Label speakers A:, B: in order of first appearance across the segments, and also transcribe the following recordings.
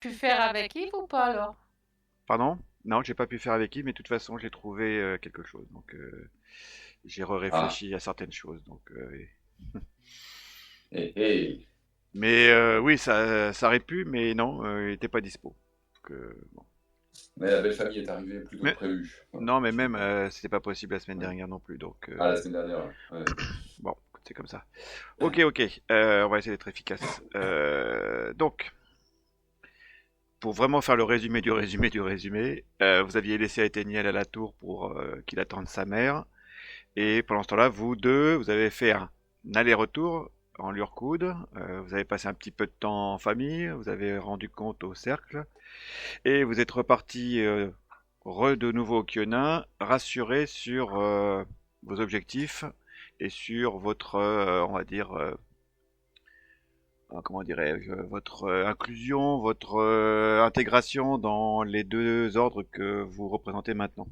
A: pu faire avec Yves ou pas alors?
B: Pardon? Non, j'ai pas pu faire avec Yves, mais de toute façon, j'ai trouvé quelque chose. Donc, j'ai
C: Ah,
B: réfléchi à certaines choses. Donc, oui.
C: et
B: Mais oui, ça aurait pu, mais non, il était pas dispo. Donc, bon.
C: mais la belle famille est arrivée plus tôt que
B: Mais
C: prévu. Voilà,
B: non, mais
C: je
B: même
C: comprends.
B: c'était pas possible la semaine
C: Ouais.
B: dernière non plus. Donc,
C: Ah, la semaine dernière, ouais.
B: bon, écoute, c'est comme ça. Ok, ok. On va essayer d'être efficace. Donc, pour vraiment faire le résumé du résumé du résumé, vous aviez laissé Ethéniel à la tour pour qu'il attende sa mère. Et pendant ce temps-là, vous deux, vous avez fait un aller-retour en Lurkoud. Vous avez passé un petit peu de temps en famille. Vous avez rendu compte au cercle. Et vous êtes reparti de nouveau au Kionin, rassuré sur vos objectifs et sur votre, on va dire, comment dirais-je, votre inclusion, votre intégration dans les deux ordres que vous représentez maintenant,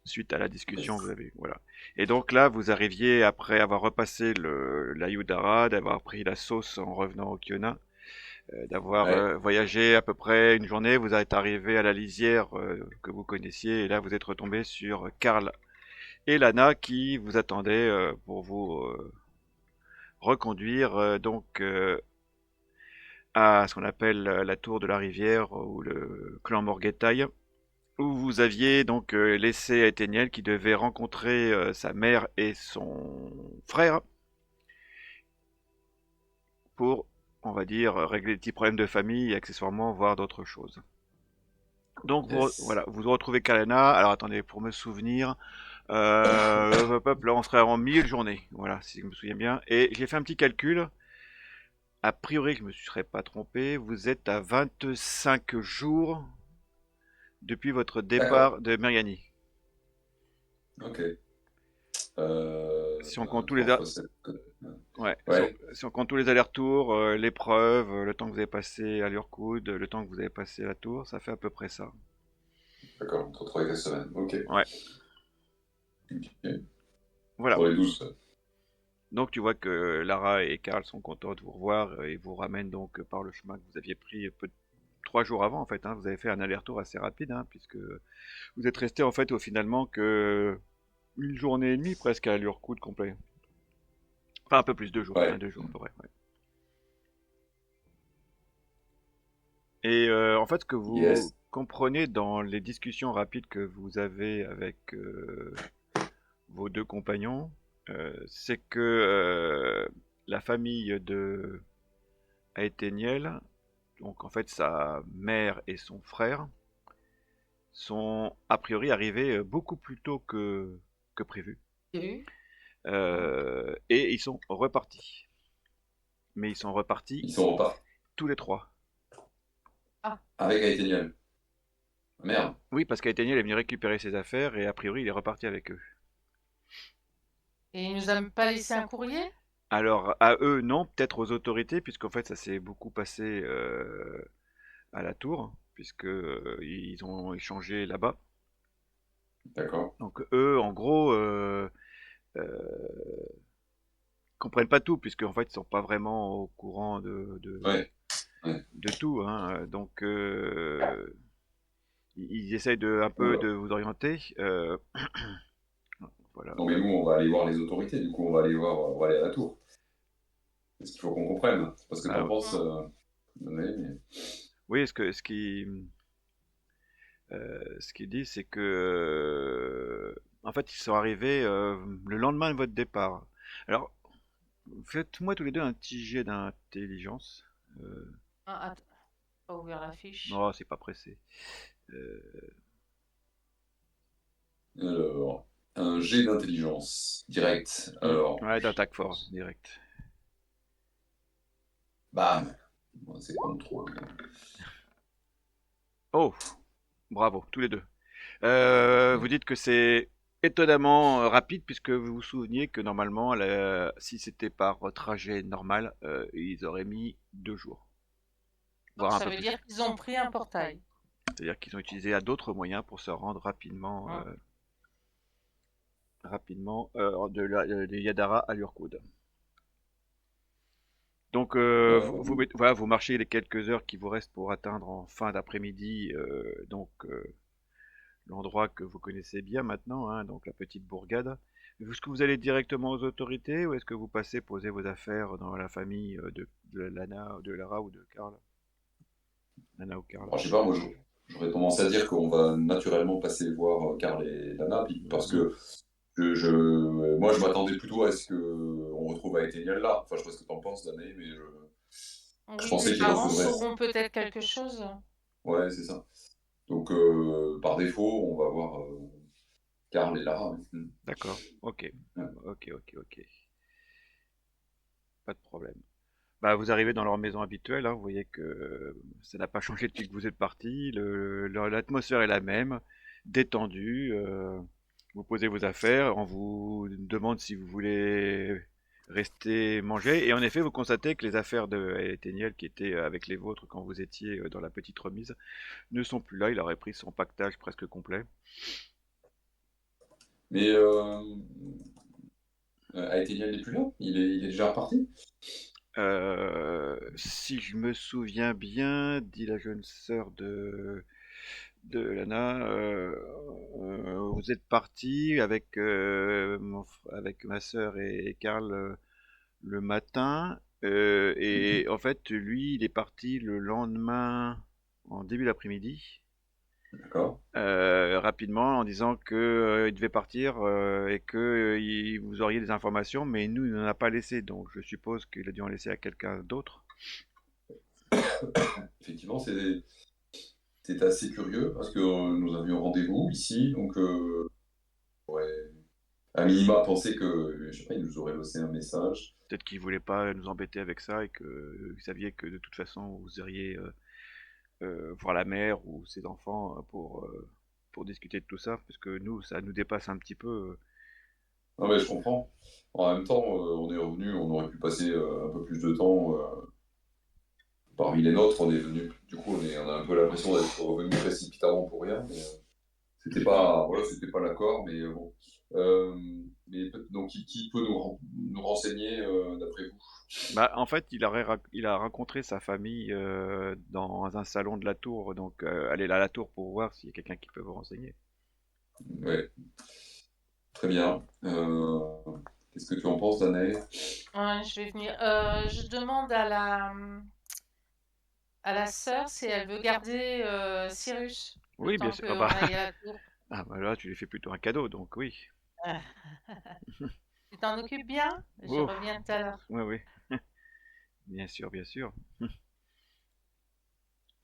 B: suite à la discussion que vous avez eue. Voilà. Et donc là, vous arriviez, après avoir repassé la Yudara, d'avoir pris la sauce en revenant au Kionin, d'avoir
C: Ouais,
B: voyagé à peu près une journée, vous êtes arrivé à la lisière que vous connaissiez, et là vous êtes retombé sur Karl et Lana qui vous attendaient pour vous reconduire à ce qu'on appelle la tour de la rivière ou le clan Morgetaille, où vous aviez donc laissé Ethéniel qui devait rencontrer sa mère et son frère pour, on va dire, régler des petits problèmes de famille et accessoirement voir d'autres choses. Donc
C: yes.
B: voilà, vous retrouvez Kalena. Alors attendez, pour me souvenir, là on serait en 1000 journées, voilà, si je me souviens bien. Et j'ai fait un petit calcul. A priori, je me serais pas trompé. Vous êtes à 25 jours depuis votre
C: D'accord,
B: départ de Meriani.
C: ok.
B: Si on compte tous les,
C: 3 fois 7.
B: ouais,
C: Ouais,
B: si on compte tous les allers-retours, l'épreuve, le temps que vous avez passé à Lurkoud, le temps que vous avez passé à la tour, ça fait à peu près ça.
C: d'accord, entre 3 et 4 semaines. Ok.
B: Ouais,
C: Ok.
B: voilà.
C: Pour les 12.
B: Donc tu vois que Lara et Karl sont contents de vous revoir et vous ramènent donc par le chemin que vous aviez pris 3 jours avant en fait. Hein. Vous avez fait un aller-retour assez rapide hein, puisque vous êtes resté en fait au finalement que une journée et demie presque à Lurkoud complet. Enfin un peu plus, 2 jours, hein,
C: Ouais.
B: 2 jours à peu près. Ouais. Et en fait ce que vous
C: Yes.
B: comprenez dans les discussions rapides que vous avez avec vos deux compagnons, c'est que la famille de Aetheniel, donc en fait sa mère et son frère, sont a priori arrivés beaucoup plus tôt que prévu.
A: J'ai vu.
B: Et ils sont repartis. Mais ils sont repartis
C: Ils sont repartis
B: tous les trois.
A: Ah,
C: avec Aetheniel. Merde.
B: Oui, parce qu'Aetheniel est venu récupérer ses affaires et a priori il est reparti avec eux.
A: et il nous a même pas laissé un courrier?
B: Alors à eux non, peut-être aux autorités, puisqu'en fait ça s'est beaucoup passé à la tour, puisque ils ont échangé là-bas.
C: D'accord.
B: Donc eux, en gros, comprennent pas tout, puisque en fait ils sont pas vraiment au courant
C: Ouais. Ouais.
B: de tout. Hein. Donc ils essayent un peu
C: Oula.
B: de vous orienter. Voilà.
C: Non, mais nous, on va aller voir les autorités. Du coup, on va aller à la tour. C'est ce qu'il faut qu'on comprenne. C'est pas ce que t'en
B: Bah,
C: penses,
A: Mm.
C: mais...
B: oui, ce qu'il dit, c'est que en fait ils sont arrivés le lendemain de votre départ. Alors faites-moi tous les deux un petit jet d'intelligence. Euh,
A: Ah, attends, pas ouvert la fiche.
B: non, c'est pas pressé. Euh,
C: Alors, un jet d'intelligence direct. Alors,
B: ouais, d'attaque fort, direct.
C: bam. Bon, c'est pas trop.
B: Oh, bravo, tous les deux. Vous
C: Ouais.
B: dites que c'est étonnamment rapide puisque vous vous souveniez que normalement, si c'était par trajet normal, ils auraient mis 2 jours, voire
A: Donc
B: un
A: ça
B: peu
A: veut dire
B: plus.
A: qu'ils ont pris un portail.
B: C'est-à-dire qu'ils ont utilisé à d'autres moyens pour se rendre
A: Mm.
B: rapidement de Yadara à Lurkoud. Donc, voilà, vous marchez les quelques heures qui vous restent pour atteindre en fin d'après-midi, l'endroit que vous connaissez bien maintenant, hein, donc la petite bourgade. Est-ce que vous allez directement aux autorités ou est-ce que vous passez poser vos affaires dans la famille de Lana, de Lara ou de Karl? Lana ou Karl?
C: Alors, je sais pas, moi, j'aurais tendance à dire qu'on va naturellement passer voir Karl et Lana, parce
B: Mhm.
C: que moi, je m'attendais plutôt à ce qu'on retrouve Aetheniel là. Enfin, je sais pas ce que t'en penses, Danae, mais je
A: Oui,
C: pensais
A: les
C: qu'il en
A: parents
C: faudrait.
A: sauront peut-être quelque chose.
C: Ouais, c'est ça. Donc, par défaut, on va voir Karl et Lara. Ouais.
B: D'accord, ok.
C: Ouais.
B: Ok. Pas de problème. Bah, vous arrivez dans leur maison habituelle, hein, vous voyez que ça n'a pas changé depuis que vous êtes parti, l'atmosphère est la même, détendue, vous posez vos affaires, on vous demande si vous voulez rester manger, et en effet vous constatez que les affaires de Eténiel qui étaient avec les vôtres quand vous étiez dans la petite remise ne sont plus là, il aurait pris son pactage presque complet.
C: Mais Aetheniel n'est plus là. Il est déjà reparti.
B: Si je me souviens bien, dit la jeune sœur de Lana, vous êtes parti avec, avec ma sœur et Karl le matin,
C: Mhm.
B: et en fait, lui, il est parti le lendemain, en début d'après-midi,
C: D'accord.
B: rapidement, en disant que il devait partir et que vous auriez des informations, mais nous, il n'en a pas laissé, donc je suppose qu'il a dû en laisser à quelqu'un d'autre.
C: Effectivement, c'est assez curieux parce que nous avions rendez-vous ici, donc on aurait à minima pensé que, je sais pas, il nous aurait laissé un message.
B: Peut-être qu'il voulait pas nous embêter avec ça et que vous saviez que de toute façon vous iriez voir la mère ou ses enfants pour discuter de tout ça, parce que nous, ça nous dépasse un petit peu.
C: Non, mais je comprends. En même temps, on est revenu, on aurait pu passer un peu plus de temps parmi les nôtres. On est venu, du coup, on a un peu l'impression d'être revenu précipitamment pour rien. Mais, c'était
A: Mm.
C: pas, voilà, c'était pas l'accord, mais bon. Euh, donc, qui peut nous renseigner d'après vous?
B: Bah, en fait, il a rencontré sa famille dans un salon de la tour, donc allez à la tour pour voir s'il y a quelqu'un qui peut vous renseigner.
C: Ouais, très bien. Qu'est-ce que tu en penses, Danae?
A: Ouais, je vais venir. Je demande à la sœur si elle veut garder Cyrus le
B: Oui, bien
A: temps
B: sûr. Ah
A: qu'on
B: bah,
A: aille à la tour.
B: ah bah là, tu lui fais plutôt un cadeau, donc oui.
A: Ah. Tu t'en occupes bien? Je
B: Oh,
A: reviens tout à l'heure.
B: oui, bien sûr, bien sûr.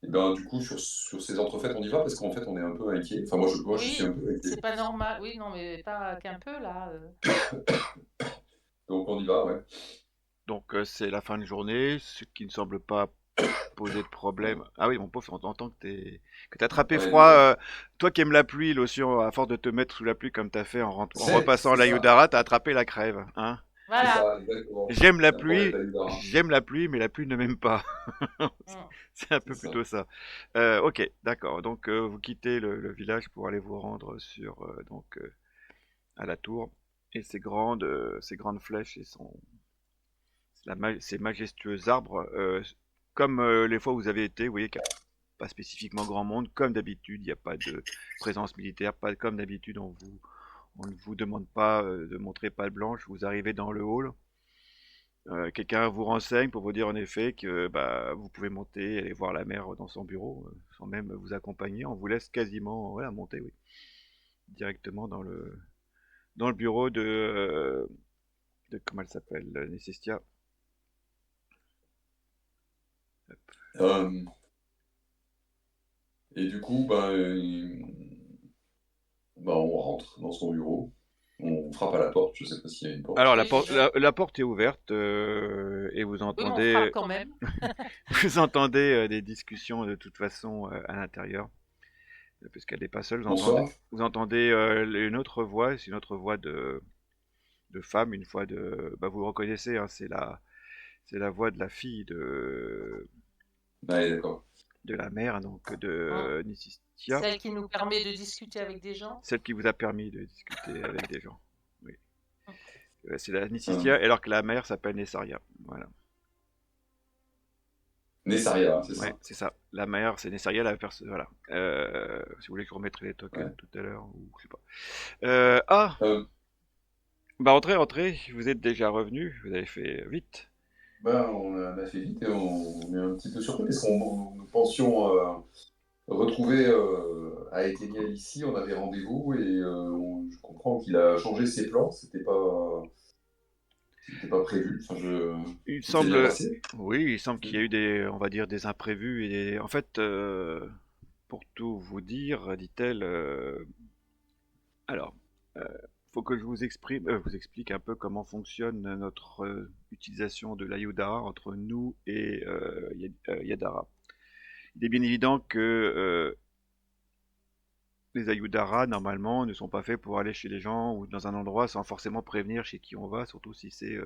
C: Et ben, du coup, sur ces entrefaites, on y va parce qu'en fait, on est un peu inquiet. Enfin, moi, je suis
A: Oui,
C: un peu inquiet.
A: c'est pas normal. Oui, non, mais pas qu'un peu là.
C: Donc, on y va, ouais.
B: Donc c'est la fin de journée, ce qui ne semble pas poser de problème. Ah oui, mon pauvre, on entend que t'as attrapé
C: Ouais,
B: froid. Toi qui aimes la pluie, Lotion, à force de te mettre sous la pluie comme t'as fait en repassant
C: c'est
B: la
C: ça,
B: Yudara, t'as attrapé la crève, hein.
C: c'est
A: Voilà.
C: ça, exactement. C'est un problème d'Ayudara.
B: J'aime la pluie, mais la pluie ne m'aime pas.
A: Mm.
B: C'est un
C: C'est
B: peu
C: ça.
B: plutôt ça. Ok, d'accord. Donc vous quittez le village pour aller vous rendre sur à la tour et ces grandes flèches et ces majestueux arbres, comme les fois où vous avez été, vous voyez qu'il n'y a pas spécifiquement grand monde, comme d'habitude, il n'y a pas de présence militaire, pas comme d'habitude, on ne vous demande pas de montrer patte blanche, vous arrivez dans le hall, quelqu'un vous renseigne pour vous dire en effet que bah, vous pouvez monter et aller voir la mère dans son bureau, sans même vous accompagner, on vous laisse quasiment voilà, monter, oui, directement dans le bureau de comment elle s'appelle, Necestia.
C: Euh, et du coup, on rentre dans son bureau. On frappe à la porte. Je sais pas s'il y a une porte.
B: Alors
A: Oui, je vais.
B: la porte est ouverte et
A: Oui, mais on frappe quand même.
B: vous entendez des discussions de toute façon à l'intérieur, puisqu'elle n'est pas seule.
C: Bonsoir.
B: Vous entendez une autre voix, c'est une autre voix de femme, une voix de, bah, vous reconnaissez, hein, c'est la voix de la fille
C: Allez, d'accord.
B: de la mère, donc
A: Mm.
B: de Nisistia,
A: Celle qui nous permet de discuter avec des gens.
B: celle qui vous a permis de discuter avec des gens. Oui. C'est la
C: Euh,
B: Nisistia, alors que la mère s'appelle Nessaria. Voilà.
C: Nessaria, c'est
B: Ouais,
C: ça.
B: c'est ça. La mère, c'est Nessaria, la personne. Voilà. Si vous voulez que je remette les tokens
C: Ouais.
B: tout à l'heure, ou je sais pas. Ah,
C: Euh,
B: bah entrez. Vous êtes déjà revenu. Vous avez fait vite.
C: on a fait vite et on est un petit peu surpris parce qu'on nous pensions retrouver à Eténiel ici, on avait rendez-vous et je comprends qu'il a changé ses plans, c'était pas prévu. Enfin,
B: Il
C: tout s'est bien
B: semble,
C: passé.
B: oui, il semble qu'il y a eu des, on va dire, des imprévus et en fait, pour tout vous dire, dit-elle, alors, euh, faut que je vous explique un peu comment fonctionne notre utilisation de l'Ayudara entre nous et Yadara. Il est bien évident que les Ayudara, normalement, ne sont pas faits pour aller chez les gens ou dans un endroit sans forcément prévenir chez qui on va, surtout si c'est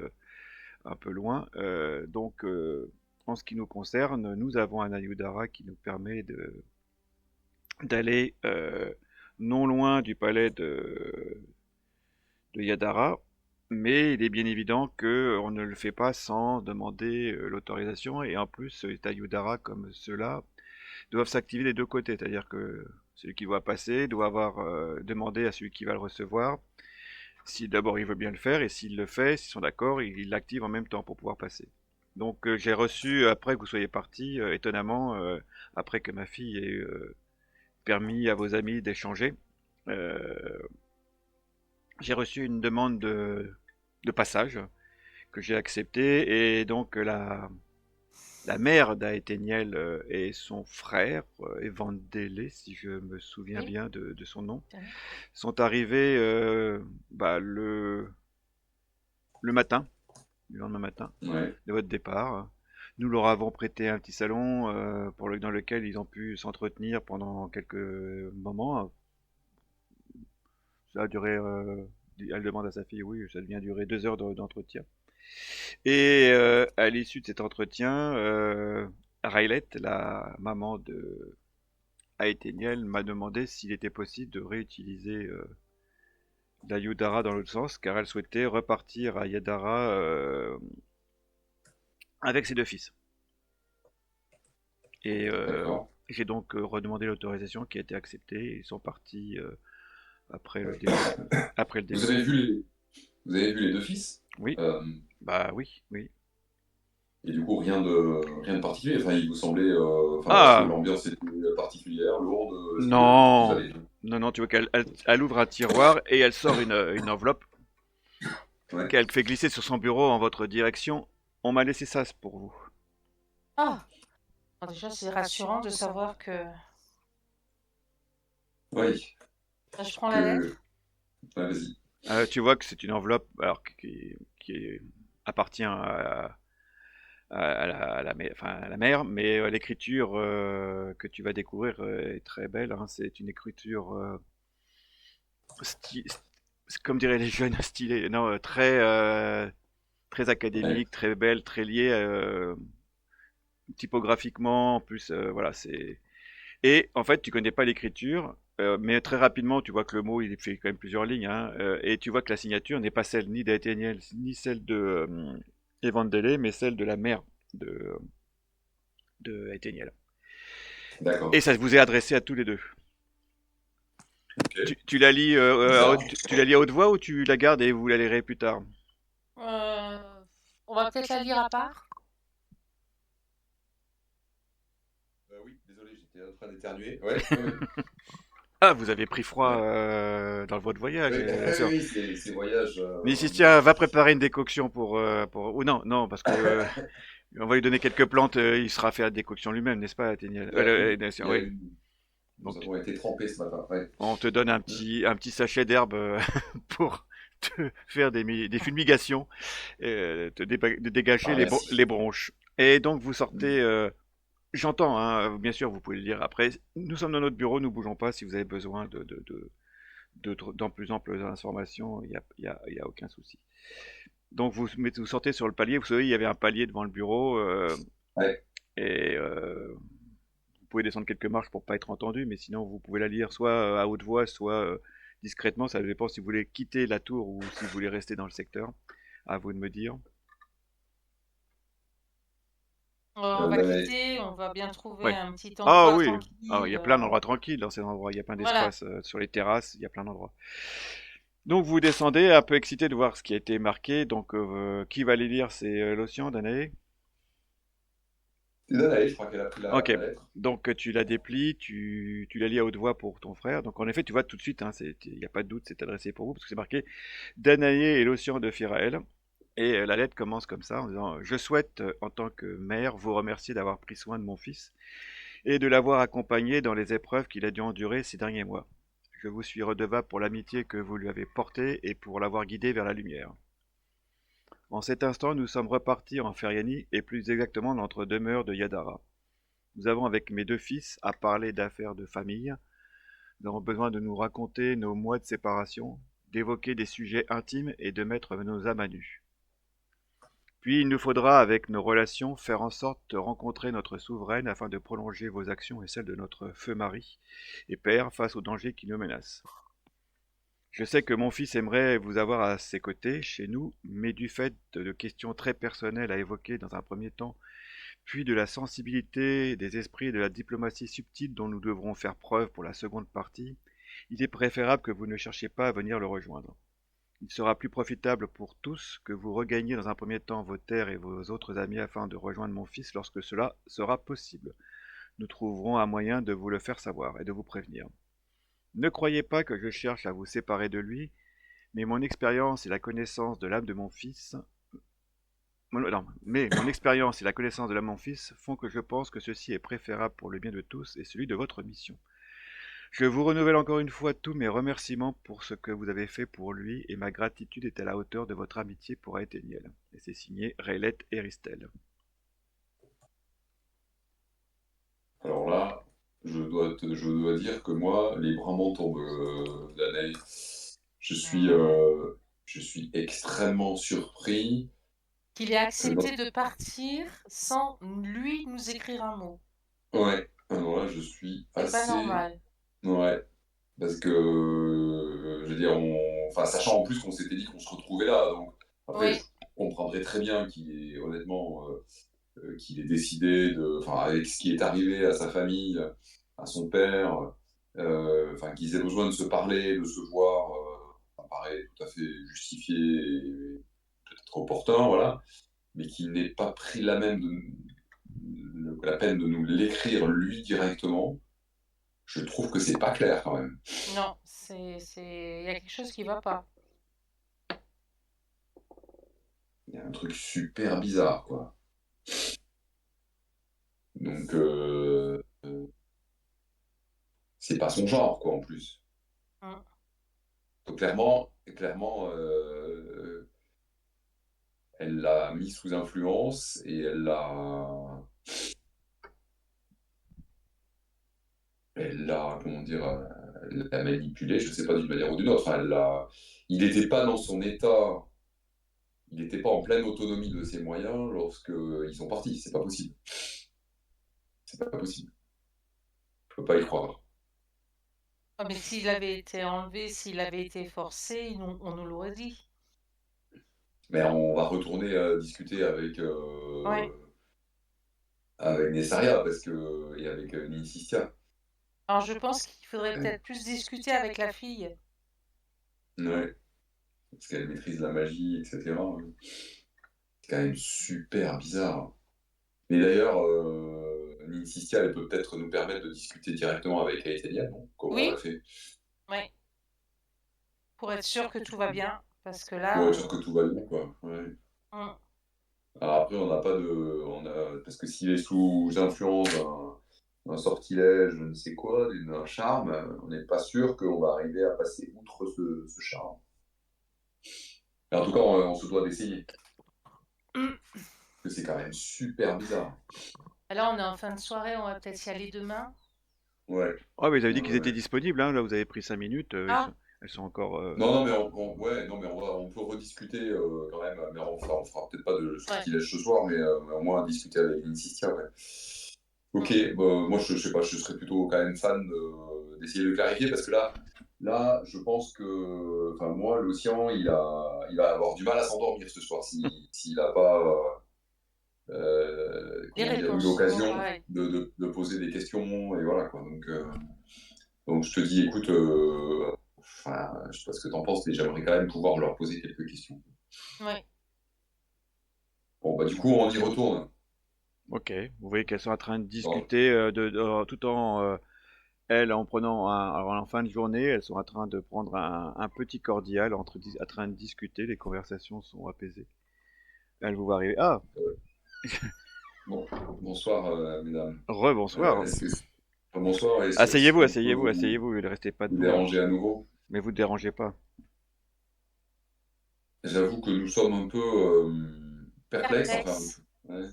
B: un peu loin. En ce qui nous concerne, nous avons un Ayudara qui nous permet d'aller non loin du palais de Yadara, mais il est bien évident qu'on ne le fait pas sans demander l'autorisation, et en plus, les Ayudara comme ceux-là doivent s'activer des deux côtés, c'est-à-dire que celui qui va passer doit avoir demandé à celui qui va le recevoir si d'abord il veut bien le faire, et s'il le fait, s'ils sont d'accord, il l'active en même temps pour pouvoir passer. Donc j'ai reçu, après que vous soyez parti, étonnamment, après que ma fille ait permis à vos amis d'échanger, euh, j'ai reçu une demande de passage que j'ai acceptée, et donc la mère d'Aetheniel et son frère, Evandélé, si je me souviens
A: Oui,
B: bien de son nom,
A: très bien.
B: sont arrivés le matin, le lendemain matin
C: Ouais.
B: de votre départ. Nous leur avons prêté un petit salon dans lequel ils ont pu s'entretenir pendant quelques moments. Ça a duré, elle demande à sa fille, oui, ça a bien duré 2 heures d'entretien. Et à l'issue de cet entretien, Raylet, la maman de Aetheniel, m'a demandé s'il était possible de réutiliser la Yudara dans l'autre sens, car elle souhaitait repartir à Yadara avec ses deux fils. Et
C: D'accord.
B: j'ai donc redemandé l'autorisation qui a été acceptée. Ils sont partis après le début. Après le
C: Vous
B: début.
C: avez vu les deux fils.
B: Oui,
C: Euh,
B: bah oui, oui.
C: et du coup, rien de particulier. Enfin, il vous semblait. Enfin, est-ce que
B: Ah
C: l'ambiance était particulière, lourde? Est-ce que vous
B: non,
C: avez.
B: non, tu vois qu'elle ouvre un tiroir et elle sort une enveloppe
C: Ouais.
B: qu'elle fait glisser sur son bureau en votre direction. On m'a laissé ça pour vous.
A: Ah, bon, déjà, c'est rassurant de savoir que
C: Oui.
A: je prends la
C: Que.
A: lettre.
C: Ouais, vas-y.
B: Tu vois que c'est une enveloppe alors, appartient enfin, à la mère, mais l'écriture que tu vas découvrir est très belle, hein. C'est une écriture, sti- comme diraient les jeunes, stylée, non, très
C: Ouais.
B: académique, très belle, très liée typographiquement. En plus, voilà, c'est. Et en fait, tu connais pas l'écriture, mais très rapidement, tu vois que le mot, il fait quand même plusieurs lignes, hein, et tu vois que la signature n'est pas celle ni d'Atheniel, ni celle de Evandélé, mais celle de la mère de, de Atheniel. Et
C: D'accord.
B: ça vous est adressé à tous les deux.
C: Ok.
B: Tu la lis,
C: Bizarre.
B: tu la lis à haute voix ou tu la gardes et vous la lirez plus tard?
A: Euh, on va peut-être la lire à part.
C: Oui, désolé, j'étais en train d'éternuer. Ouais, oui, oui.
B: Ah, vous avez pris froid
C: Ouais.
B: dans votre voyage,
C: Oui,
B: bien sûr.
C: oui, c'est voyage.
B: Mais si, tiens, va préparer une décoction pour. Ou non, non, parce que on va lui donner quelques plantes, il sera fait la décoction lui-même, n'est-ce pas, Athéniel?
C: Il y a
B: Oui.
C: une. Nous
B: Donc,
C: avons été trempés ce matin. Ouais.
B: on te donne
C: Mm.
B: un petit sachet d'herbe pour te faire des fumigations, de dégager
C: Ah,
B: les
C: merci.
B: bronches. Et donc, vous sortez.
C: Mm.
B: J'entends, hein, bien sûr, vous pouvez le lire après. Nous sommes dans notre bureau, nous bougeons pas. Si vous avez besoin d'en plus amples informations, il y a aucun souci. Donc, vous sortez sur le palier. Vous savez, il y avait un palier devant le bureau.
C: Ouais.
B: Et vous pouvez descendre quelques marches pour pas être entendu, mais sinon vous pouvez la lire soit à haute voix, soit discrètement. Ça dépend si vous voulez quitter la tour ou si vous voulez rester dans le secteur. À vous de me dire.
A: On va
C: Danae.
A: quitter, on va bien trouver
B: Ouais.
A: un petit
B: Ah
A: endroit
B: oui, il
A: tranquille,
B: y a plein d'endroits tranquilles dans ces endroits, il y a plein
A: voilà.
B: d'espaces sur les terrasses, il y a plein d'endroits. Donc vous descendez, un peu excité de voir ce qui a été marqué. Donc qui va les lire? C'est Lossian, Danae?
C: C'est Danae, je crois qu'elle a pris
B: Ok.
C: la lettre.
B: Donc tu la déplies, tu la lis à haute voix pour ton frère. Donc en effet, tu vois tout de suite, hein, il n'y a pas de doute, c'est adressé pour vous, parce que c'est marqué Danae et Lossian de Firaël. Et la lettre commence comme ça, en disant je souhaite, en tant que mère, vous remercier d'avoir pris soin de mon fils et de l'avoir accompagné dans les épreuves qu'il a dû endurer ces derniers mois. Je vous suis redevable pour l'amitié que vous lui avez portée et pour l'avoir guidé vers la lumière. En cet instant, nous sommes repartis en Feriani et plus exactement dans notre demeure de Yadara. Nous avons avec mes deux fils à parler d'affaires de famille. Nous avons besoin de nous raconter nos mois de séparation, d'évoquer des sujets intimes et de mettre nos âmes à nu. Puis il nous faudra, avec nos relations, faire en sorte de rencontrer notre souveraine afin de prolonger vos actions et celles de notre feu mari et père face aux dangers qui nous menacent. Je sais que mon fils aimerait vous avoir à ses côtés, chez nous, mais du fait de questions très personnelles à évoquer dans un premier temps, puis de la sensibilité des esprits et de la diplomatie subtile dont nous devrons faire preuve pour la seconde partie, il est préférable que vous ne cherchiez pas à venir le rejoindre. Il sera plus profitable pour tous que vous regagniez dans un premier temps vos terres et vos autres amis afin de rejoindre mon fils lorsque cela sera possible. Nous trouverons un moyen de vous le faire savoir et de vous prévenir. Ne croyez pas que je cherche à vous séparer de lui, mais mon expérience et la connaissance de l'âme de mon fils mais mon expérience et la connaissance de l'âme de mon fils font que je pense que ceci est préférable pour le bien de tous et celui de votre mission. Je vous renouvelle encore une fois tous mes remerciements pour ce que vous avez fait pour lui et ma gratitude est à la hauteur de votre amitié pour Aetheniel. Et c'est signé Raylet Eristel.
C: Alors là, je dois dire que moi, les bras m'en tombent, Danae. Je suis,
A: Mmh.
C: euh, je suis extrêmement surpris.
A: Qu'il ait
C: Non.
A: accepté de partir sans lui nous écrire un mot.
C: Ouais, alors là, je suis
A: C'est pas
C: assez.
A: normal.
C: Ouais, parce que, je veux dire, enfin, sachant en plus qu'on s'était dit qu'on se retrouvait là, donc après, je
A: Oui,
C: comprendrais très bien qu'il est, honnêtement, qu'il ait décidé de. Enfin, avec ce qui est arrivé à sa famille, à son père, enfin, qu'ils aient besoin de se parler, de se voir, ça me paraît tout à fait justifié et peut-être opportun, voilà, mais qu'il n'ait pas pris la peine de nous l'écrire lui directement, je trouve que c'est pas clair quand même.
A: non, il y a quelque chose qui va pas.
C: Il y a un truc super bizarre, quoi. Donc, c'est pas son genre, quoi, en plus.
A: Mmh.
C: Donc, clairement, elle l'a mis sous influence et comment dire, elle l'a manipulé, je sais pas d'une manière ou d'une autre. Il n'était pas dans son état, il n'était pas en pleine autonomie de ses moyens lorsque ils sont partis. C'est pas possible. C'est pas possible. Je peux pas y croire.
A: Ah mais s'il avait été enlevé, s'il avait été forcé, on nous l'aurait dit.
C: Mais on va retourner discuter
A: Ouais.
C: avec Nessaria et avec Nissistia.
A: Alors je pense qu'il faudrait peut-être plus discuter avec la fille.
C: Ouais, parce qu'elle maîtrise la magie, etc. C'est quand même super bizarre. Mais d'ailleurs, Nissistia, elle peut peut-être nous permettre de discuter directement avec Aethenia, non? Comme on l'a
A: Oui,
C: fait.
A: oui, pour être sûr que tout va bien, parce que
C: Pour être
A: là,
C: sûr que tout va bien, quoi. Ouais.
A: mmh,
C: Alors après, on n'a pas de. Parce que s'il est sous influence d'un sortilège, je ne sais quoi, d'un charme, on n'est pas sûr qu'on va arriver à passer outre ce charme. Et en tout cas, on se doit d'essayer.
A: mmh.
C: Parce que c'est quand même super bizarre.
A: Là on est en fin de soirée, on va peut-être y aller demain.
C: Ouais.
B: Ah, mais ils avaient dit
C: Ouais,
B: qu'ils étaient
C: ouais.
B: disponibles, hein. Là vous avez pris 5 minutes,
A: Ah,
B: elles sont encore.
C: Non, non, mais ouais, non, mais on peut rediscuter quand même. Mais on fera peut-être pas de
A: ouais.
C: sortilège ce soir, mais au moins discuter avec Insistia, ouais. Ok,
A: Mmh.
C: bah, moi je sais pas, je serais plutôt quand même fan d'essayer de clarifier parce que là, je pense que, enfin moi, l'Océan, il va avoir du mal à s'endormir ce soir s'il a pas.
A: Des
C: comment dire, eu
A: réponses, non
C: l'occasion
A: pareil.
C: de poser des questions et voilà quoi. Donc je te dis, écoute, enfin, je sais pas ce que t'en penses, mais j'aimerais quand même pouvoir leur poser quelques questions.
A: Oui,
C: Bon, bah du coup, on y retourne.
B: Ok, vous voyez qu'elles sont en train de
C: Bon,
B: discuter tout en elles en prenant alors en fin de journée, elles sont en train de prendre un petit cordial en train de discuter. Les conversations sont apaisées. Elles vous voient arriver. Ah,
C: bon, bonsoir, mesdames.
B: rebonsoir.
C: Est-ce que bonsoir, est-ce
B: Asseyez-vous,
C: qu'on peut
B: asseyez-vous, asseyez-vous. Ne restez pas
C: vous
B: debout là.
C: déranger à nouveau?
B: Mais vous ne dérangez pas.
C: J'avoue que nous sommes un peu perplexes, enfin,
A: perplexe.
C: ouais.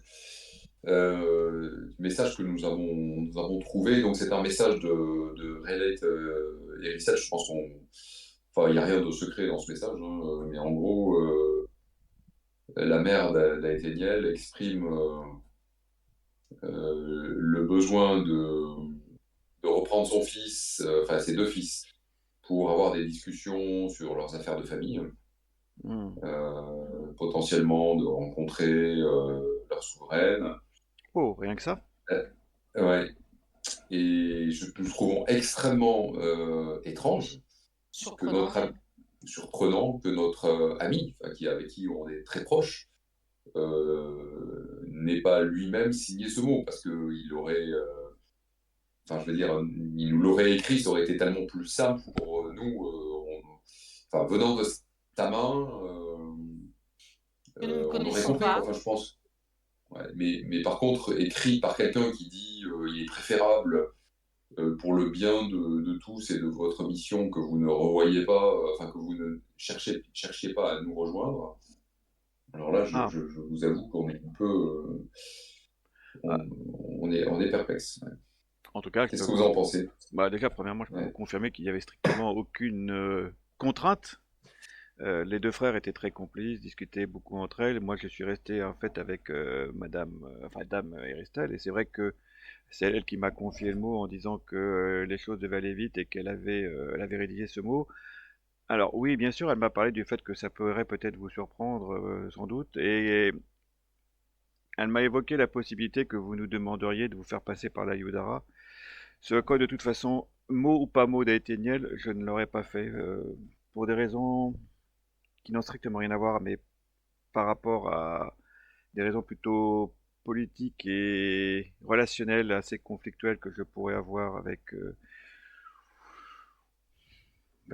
C: Message que nous avons trouvé, donc c'est un message de Relate et Research, je pense qu'on... Enfin, il n'y a rien de secret dans ce message, hein, mais en gros, la mère d'Aetheniel exprime le besoin de reprendre son fils, enfin ses deux fils, pour avoir des discussions sur leurs affaires de famille,
B: Hmm.
C: potentiellement de rencontrer leur souveraine.
B: Oh, rien que ça?
C: Ouais. Et nous trouvons extrêmement étrange que
A: Surprenant même.
C: surprenant que notre ami, enfin, avec qui on est très proche, n'ait pas lui-même signé ce mot, parce qu'il aurait, enfin, je veux dire, il nous l'aurait écrit, ça aurait été tellement plus simple pour nous, enfin, venant de ta main,
A: Que nous ne
C: on aurait
A: connaissons
C: compris, quoi.
A: pas.
C: Enfin, je pense. Ouais, mais par contre, écrit par quelqu'un qui dit il est préférable pour le bien de tous et de votre mission que vous ne revoyez pas, enfin que vous ne cherchiez pas à nous rejoindre. Alors là,
B: Ah,
C: je vous avoue qu'on est un peu,
B: ah,
C: on est perplexe. Ouais.
B: en tout cas, je peux
C: Qu'est-ce que vous en pensez?
B: bah, déjà, premièrement, je peux vous
C: Ouais.
B: confirmer qu'il y avait strictement aucune contrainte. Les deux frères étaient très complices, discutaient beaucoup entre elles. Moi, je suis resté en fait avec enfin Dame Eristel, et c'est vrai que c'est elle qui m'a confié le mot en disant que les choses devaient aller vite et elle avait rédigé ce mot. Alors oui, bien sûr, elle m'a parlé du fait que ça pourrait peut-être vous surprendre, sans doute, et elle m'a évoqué la possibilité que vous nous demanderiez de vous faire passer par la Yudara. Ce à quoi, de toute façon, mot ou pas mot d'Aetheniel, je ne l'aurais pas fait, pour des raisons qui n'ont strictement rien à voir, mais par rapport à des raisons plutôt politiques et relationnelles assez conflictuelles que je pourrais avoir avec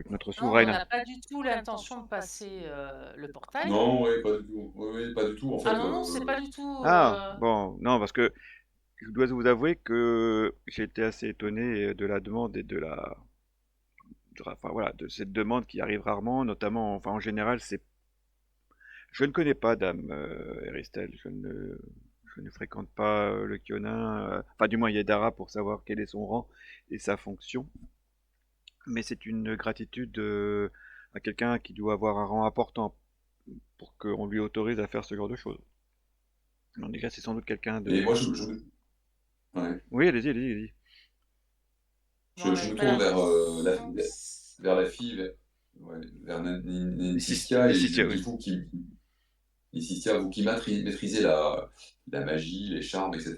B: notre
A: Non, on
B: souveraine.
A: n'a pas du tout l'intention de passer le portail.
C: Non, oui, pas du tout. Oui, oui, pas du tout. En
A: Ah
C: fait,
A: non, non, c'est pas du tout.
B: Ah, bon, non, parce que je dois vous avouer que j'ai été assez étonné de la demande et enfin voilà, de cette demande qui arrive rarement, notamment, enfin en général, je ne connais pas Dame Eristel, je ne fréquente pas le Kionin, enfin du moins Yedara pour savoir quel est son rang et sa fonction, mais c'est une gratitude à quelqu'un qui doit avoir un rang important pour qu'on lui autorise à faire ce genre de choses. Donc déjà, c'est sans doute quelqu'un
C: et
B: de...
C: moi, ouais,
B: Oui, allez-y, allez-y, allez-y.
A: Non, on
C: je
A: n'avait
C: me
A: pas
C: tourne
A: l'impression.
C: vers la fille, ouais, vers Nensiskia,
B: Les
C: et je
B: six,
C: lui dis,
B: oui.
C: Nensiskia, vous qui maîtrisez la magie, les charmes, etc.,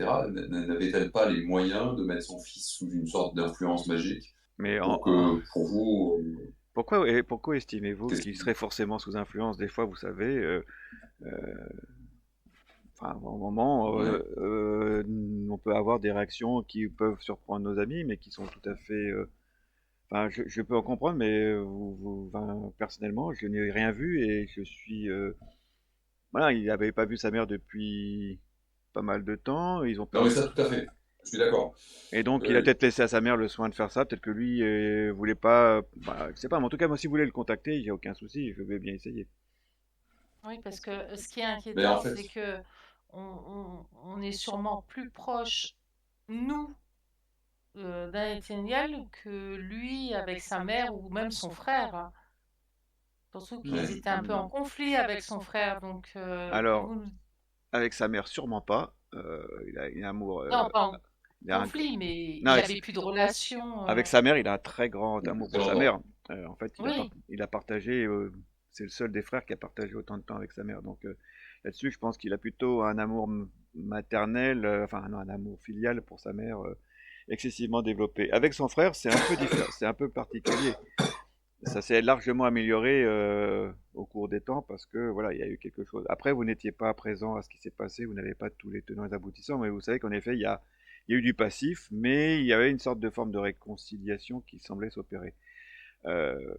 C: n'avait-elle pas les moyens de mettre son fils sous une sorte d'influence magique
B: Mais
C: pour que, pour vous,
B: pourquoi estimez-vous
C: qu'est-ce
B: qu'il serait forcément sous influence? Des fois, vous savez, enfin, au moment,
C: ouais.
B: on peut avoir des réactions qui peuvent surprendre nos amis, mais qui sont tout à fait... enfin, je peux en comprendre, mais enfin, personnellement, je n'ai rien vu et je suis... voilà, il n'avait pas vu sa mère depuis pas mal de temps. Ils ont
C: Non, mais
B: perdu.
C: ça, tout à fait. Je suis d'accord.
B: Et donc, il a
C: Euh,
B: peut-être laissé à sa mère le soin de faire ça. Peut-être que lui voulait pas. Bah, je sais pas. Mais en tout cas, moi, si vous voulez le contacter, j'ai aucun souci. Je vais bien essayer.
A: Oui, parce que ce qui est
C: mais en
A: inquiétant,
C: fait,
A: c'est que on est sûrement plus proche, nous, d'un Étienne que lui avec sa mère ou même son frère, hein. Surtout qu'ils
C: ouais.
A: étaient un peu en conflit avec son frère. Donc, quand
B: Alors,
A: vous nous...
B: avec sa mère, sûrement pas. Il a un amour.
A: Non, pas en
B: Il a
A: conflit, mais
B: non,
A: il avait plus de relation.
B: avec sa mère, il a un très grand
C: Depuis
B: amour
C: très
B: pour sa
C: longtemps.
B: mère. En fait,
A: Oui,
B: il a partagé. C'est le seul des frères qui a partagé autant de temps avec sa mère. Donc, là-dessus, je pense qu'il a plutôt un amour maternel, enfin non, un amour filial pour sa mère excessivement développé. Avec son frère, c'est un peu différent, c'est un peu particulier. Ça s'est largement amélioré au cours des temps parce que voilà, il y a eu quelque chose. Après, vous n'étiez pas présent à ce qui s'est passé, vous n'avez pas tous les tenants et aboutissants, mais vous savez qu'en effet, il y a eu du passif, mais il y avait une sorte de forme de réconciliation qui semblait s'opérer. Euh,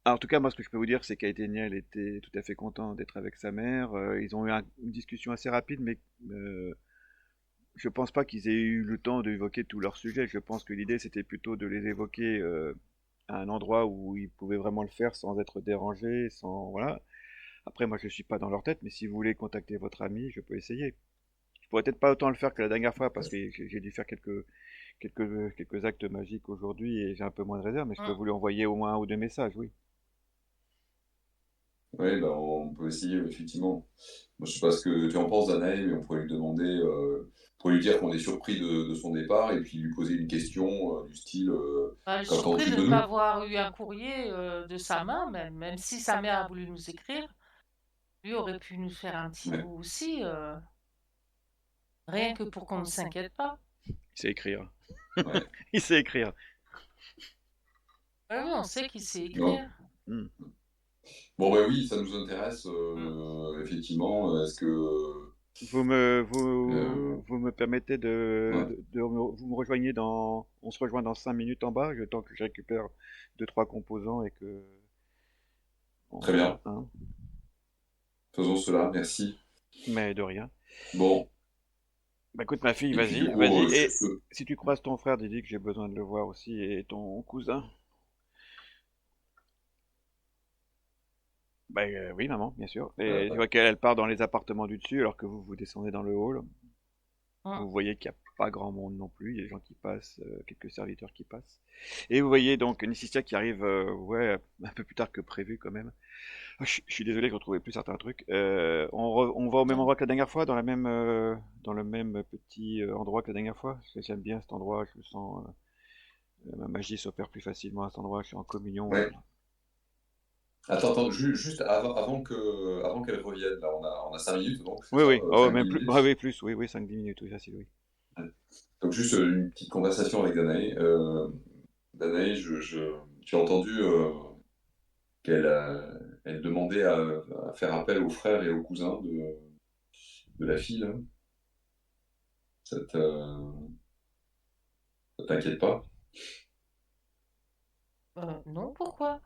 B: en tout cas, moi, ce que je peux vous dire, c'est qu'Aithéniel était tout à fait content d'être avec sa mère. Ils ont eu une discussion assez rapide, mais je pense pas qu'ils aient eu le temps d'évoquer tous leurs sujets. Je pense que l'idée, c'était plutôt de les évoquer à un endroit où ils pouvaient vraiment le faire sans être dérangés, sans voilà. Après, moi, je suis pas dans leur tête, mais si vous voulez contacter votre ami, je peux essayer. Je pourrais peut-être pas autant le faire que la dernière fois parce que j'ai dû faire quelques actes magiques aujourd'hui et j'ai un peu moins de réserve, mais je peux
A: Mmh.
B: vous lui envoyer au moins un ou deux messages, oui.
C: Oui, bah, on peut essayer, effectivement. Moi, je sais pas ce que tu en penses, Danae, mais on pourrait lui demander, pour lui dire qu'on est surpris de son départ et puis lui poser une question du style
A: Bah, je suis surpris
C: qu'attends-tu
A: de
C: de
A: ne pas
C: nous?
A: avoir eu un courrier, de sa main même si sa mère a voulu nous écrire, lui aurait pu nous faire un petit
C: Ouais,
A: mot aussi, rien que pour qu'on ne s'inquiète pas.
B: Il sait écrire.
C: ouais.
B: Il sait écrire.
A: Oui, oui, on sait qu'il sait
C: Non.
A: écrire.
B: Hmm.
C: Bon, ben oui, ça nous intéresse,
A: Mmh.
C: effectivement. Est-ce que.
B: Vous me permettez
C: Ouais,
B: vous me rejoignez on se rejoint dans 5 minutes en bas, le temps que je récupère deux, trois composants et que,
C: très bien.
B: hein,
C: Faisons cela, merci.
B: mais de rien.
C: Bon,
B: Bah écoute ma fille,
C: et puis du
B: vas-y,
C: coup, sur
B: et
C: ce.
B: si tu croises ton frère, dis que j'ai besoin de le voir aussi et ton cousin. Bah oui maman, bien sûr. Et je
C: Ouais.
B: vois qu'elle part dans les appartements du dessus alors que vous descendez dans le hall.
A: Mmh.
B: Vous voyez qu'il n'y a pas grand monde non plus, il y a des gens qui passent, quelques serviteurs qui passent. Et vous voyez donc Nissia qui arrive, ouais, un peu plus tard que prévu quand même. Ah, je suis désolé, je ne retrouvais plus certains trucs. On va au même
A: Mmh.
B: endroit que la dernière fois, dans le même petit endroit que la dernière fois. Parce que j'aime bien cet endroit, je me sens, ma magie s'opère plus facilement à cet endroit, je suis en communion.
C: Ouais. Attends, juste avant qu'elle revienne, là, on a 5 minutes, donc c'est
B: Oui,
C: ça,
B: oui, oh,
C: 5-10
B: même plus, ouais,
C: minutes.
B: oui, plus, oui, oui, 5-10 minutes, oui, facile, oui.
C: Ouais. Donc juste une petite conversation avec Danae. Danae, tu as entendu qu'elle demandait à faire appel aux frères et aux cousins de la fille, là. Ça t'inquiète pas?
A: Non, pourquoi?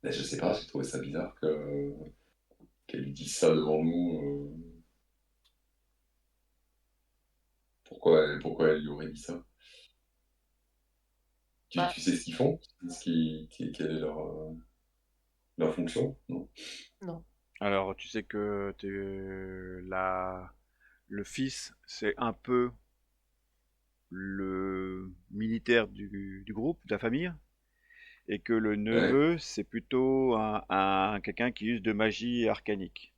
C: Ben, je sais pas, j'ai trouvé ça bizarre qu'elle lui dise ça devant nous. Pourquoi elle lui aurait dit ça? Tu,
A: Bah,
C: tu sais ce qu'ils font? Quelle est leur fonction? Non?
A: non.
B: Alors, tu sais que le fils, c'est un peu le militaire du groupe, de la famille, et que le
C: Ouais,
B: neveu, c'est plutôt quelqu'un qui use de magie arcanique.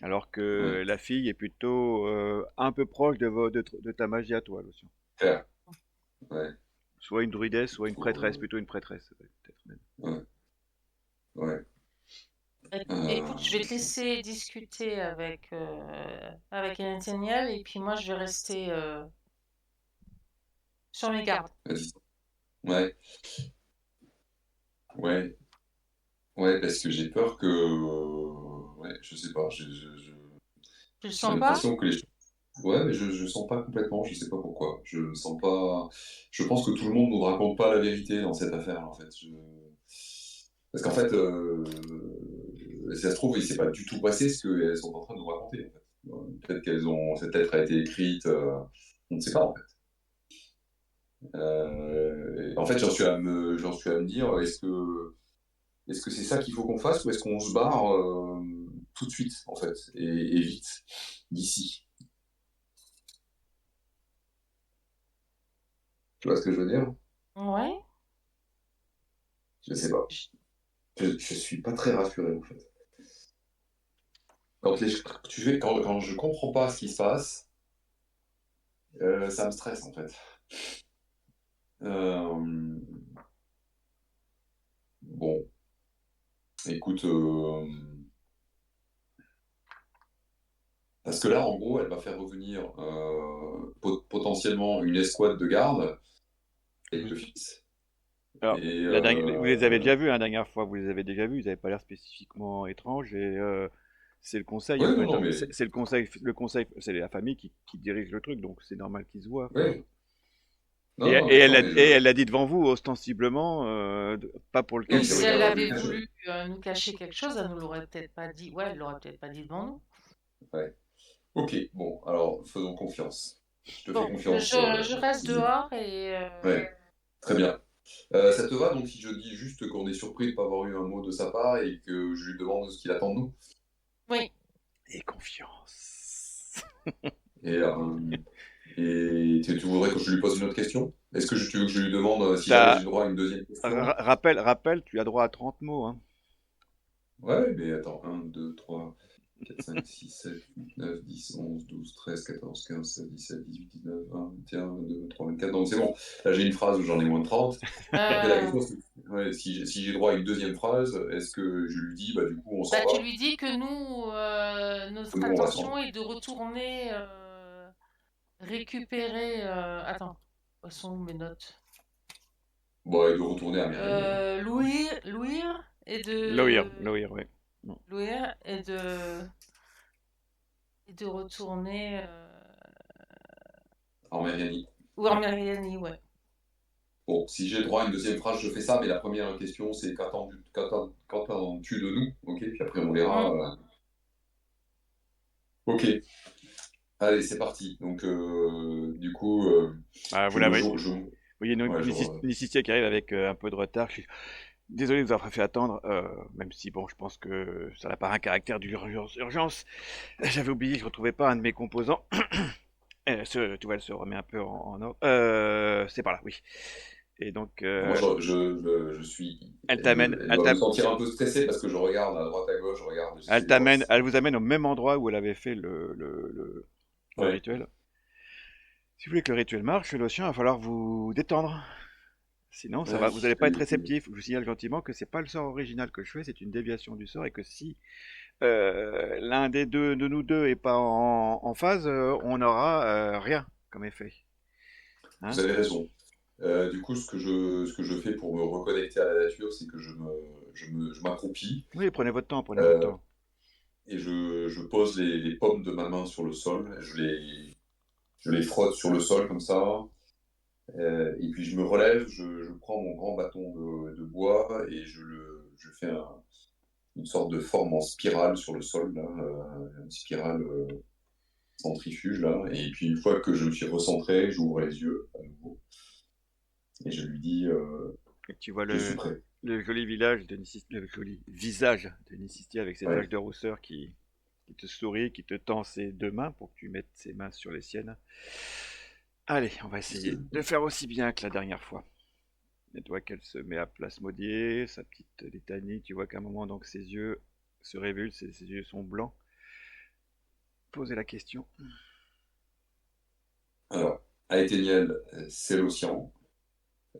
B: Alors
C: ouais,
B: que la fille est plutôt un peu proche de ta magie à toi, Lucien.
C: clair. Ouais,
B: Soit une druidesse, soit une
C: faut,
B: prêtresse, plutôt une prêtresse, peut-être même.
C: ouais, ouais.
A: Écoute, je vais te
C: Euh,
A: laisser discuter avec Nathaniel et puis moi je vais rester, sur mes gardes.
C: Vas-y. Ouais, ouais, ouais, parce que j'ai peur que. Ouais, je sais pas.
A: Tu le
C: J'ai
A: sens pas?
C: l'impression que les choses. Ouais, mais je sens pas complètement, je sais pas pourquoi. Je ne sens pas. Je pense que tout le monde ne nous raconte pas la vérité dans cette affaire, en fait. Parce qu'en fait, si ça se trouve, il s'est pas du tout passé ce qu'elles sont en train de nous raconter, en fait. Peut-être cette lettre a été écrite, on ne sait pas, en fait. En fait, j'en suis à me dire, est-ce que c'est ça qu'il faut qu'on fasse ou est-ce qu'on se barre tout de suite, en fait, et vite, d'ici? Tu vois ce que je veux dire?
A: Ouais.
C: Je sais pas.
A: J
C: Je suis pas très rassuré, en fait. Quand je comprends pas ce qui se passe, ça me stresse, en fait. Euh, bon, écoute, Parce que là, en gros, elle va faire revenir potentiellement une escouade de garde avec le
B: Oui.
C: fils.
B: Alors,
C: Et
B: vous les avez déjà vus, hein, la dernière fois, vous les avez déjà vus, ils n'avaient pas l'air spécifiquement étranges, et c'est le conseil,
C: ouais,
B: après,
C: non, non, mais
B: c'est le conseil, c'est la famille qui dirige le truc, donc c'est normal qu'ils se voient, quoi.
C: ouais, non, non, mais attends, mais
B: Et elle l'a dit devant vous, ostensiblement, pas pour le
C: oui,
A: Donc
C: c'est
A: si
C: vrai
B: cacher.
A: elle
C: qu'elle aurait pu
A: avait
C: le cacher.
A: voulu, nous cacher quelque chose, elle nous l'aurait peut-être pas dit. Ouais, elle l'aurait peut-être pas dit devant nous.
C: Ouais. Ok, bon, alors faisons confiance. Je te fais
A: Bon,
C: confiance.
A: je reste
C: Lily.
A: dehors et
C: Ouais, très bien. Ça te va donc si je dis juste qu'on est surpris de ne pas avoir eu un mot de sa part et que je lui demande ce qu'il attend de nous?
A: oui.
B: Et confiance.
C: Et, tu voudrais que je lui pose une autre question? Est-ce que tu veux que je lui demande si jamais
B: T'as,
C: j'ai le droit à une deuxième question?
B: rappelle, tu as droit à 30 mots, hein.
C: Ouais, mais attends, 1, 2, 3, 4, 5, 6, 7, 8, 9, 10, 11, 12, 13, 14, 15, 16, 17, 18, 19, 20, 21, 22, 23, 24. Donc c'est bon. Là, j'ai une phrase où j'en ai moins de 30. Après, la
A: Euh,
C: question, c'est ouais, si j'ai droit à une deuxième phrase, est-ce que je lui dis, bah, du coup, on s'en
A: bah, tu
C: va?
A: lui dis que nous,
C: Que
A: notre
C: nous, on va s'en
A: intention est de retourner récupérer. Attends, où sont mes notes?
C: Bon, et de retourner à Mériani.
A: Louir et de
B: Lawyer, ouais. Non.
A: louir et de retourner
C: En Mériani.
A: ou en Mérianie, ouais.
C: Bon, si j'ai droit à une deuxième phrase, je fais ça, mais la première question, c'est qu'attends-tu de nous? Ok, puis après, on verra.
A: Hmm.
C: Ok, allez, c'est parti. Donc, du coup,
B: Ah, vous
C: je me
B: l'avez.
C: joue.
B: Oui, il y a
C: Ouais,
B: une Cynthia qui arrive avec un peu de retard. Désolé de vous avoir fait attendre, même si bon, je pense que ça n'a pas un caractère d'urgence. J'avais oublié, je retrouvais pas un de mes composants. Tu vois, elle se remet un peu en ordre. C'est par là, oui. Et donc,
C: moi, je suis.
B: elle t'amène,
C: Elle doit me sentir un peu stressé parce que je regarde à droite, à gauche, je regarde, j'essaie de voir si.
B: elle vous amène au même endroit où elle avait fait le
C: Ouais.
B: rituel. Si vous voulez que le rituel marche, l'océan, il va falloir vous détendre. Sinon,
C: Ouais.
B: vous n'allez pas être réceptif. Je vous signale gentiment que c'est pas le sort original que je fais, c'est une déviation du sort, et que si l'un des deux de nous deux est pas en phase, on n'aura rien comme effet.
C: Vous
B: Hein.
C: avez raison. Du coup, ce que je fais pour me reconnecter à la nature, c'est que je m'accroupis
B: Oui, prenez votre temps, prenez votre
C: euh,
B: temps.
C: et je pose les paumes de ma main sur le sol. Je les frotte sur le sol comme ça. Et puis je me relève, je prends mon grand bâton de bois et je fais une sorte de forme en spirale sur le sol, là, une spirale centrifuge. Là. Et puis une fois que je me suis recentré, j'ouvre les yeux à nouveau et je lui dis
B: Et tu vois
C: je suis prêt.
B: le joli village de le joli visage de Nissistia avec ses taches
C: Ouais.
B: de rousseur qui te sourit, qui te tend ses deux mains pour que tu mettes ses mains sur les siennes. Allez, on va essayer de faire aussi bien que la dernière fois. Et tu vois qu'elle se met à plasmodier, sa petite litanie. Tu vois qu'à un moment, donc, ses yeux se révulsent et ses yeux sont blancs. Posez la question.
C: Alors, Aetheniel, c'est l'océan.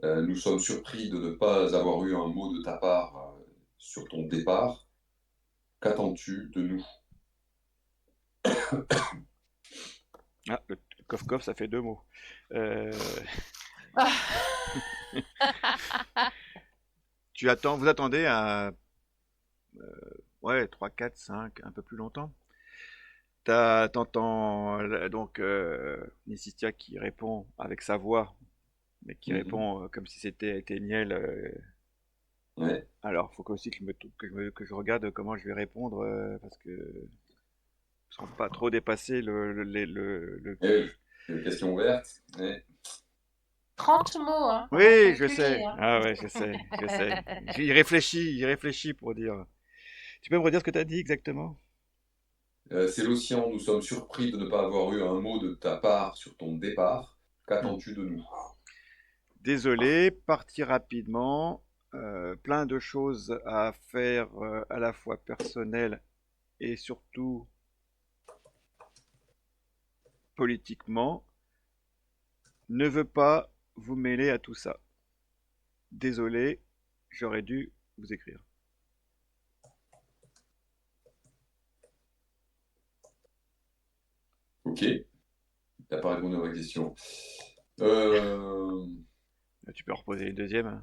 C: Nous sommes surpris de ne pas avoir eu un mot de ta part sur ton départ. Qu'attends-tu de nous?
B: Ah, le coff-coff, ça fait deux mots. Euh, vous attendez à ouais, 3, 4, 5, un peu plus longtemps. T'entends donc Nissistia qui répond avec sa voix, mais qui
C: Mhm.
B: répond comme si c'était Téniel.
C: Ouais.
B: Alors, faut aussi que je regarde comment je vais répondre parce que sans pas trop dépasser
C: Eh oui, une question ouverte. Ouais.
A: 30 mots, hein, on va
B: Oui, je
A: calculer,
B: sais.
A: hein.
B: Ah ouais, je sais, je sais. J'y réfléchis pour dire. Tu peux me redire ce que tu as dit exactement?
C: C'est l'océan, nous sommes surpris de ne pas avoir eu un mot de ta part sur ton départ.
B: Hmm.
C: Qu'attends-tu de nous?
B: Désolé, parti rapidement. Plein de choses à faire à la fois personnelles et surtout politiquement. Ne veux pas vous mêler à tout ça. Désolé, j'aurais dû vous écrire.
C: Ok, t'as pas répondu à ma question. Euh,
B: Tu peux en reposer une deuxième.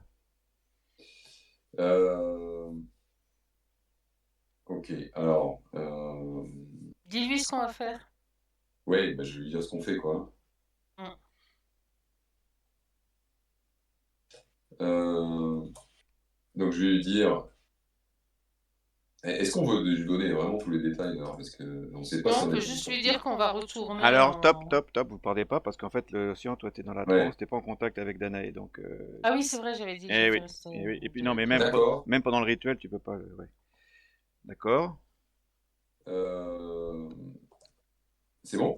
C: euh, ok, alors...
A: Dis-lui ce qu'on va faire.
C: ouais, bah, je vais lui dire ce qu'on fait, quoi.
A: Mm.
C: Euh, donc je vais lui dire... Est-ce qu'on veut lui donner vraiment tous les détails, alors, parce que on sait pas
A: Non,
C: si
A: on
C: on
A: peut
C: est
A: juste lui
C: sorti.
A: dire qu'on va retourner
B: Alors, top,
A: en...
B: top, top, vous parlez pas parce qu'en fait, l'océan, toi, t'es dans la
C: Ouais,
B: transe, t'es pas en contact avec Danae, donc.
A: Ah oui, c'est vrai, j'avais dit que
B: Eh
A: j'étais
B: oui,
A: restée
B: eh oui. Et puis non, mais
A: directrice.
C: d'accord.
B: même pendant le rituel, tu peux pas. Ouais. D'accord.
C: Euh, c'est bon?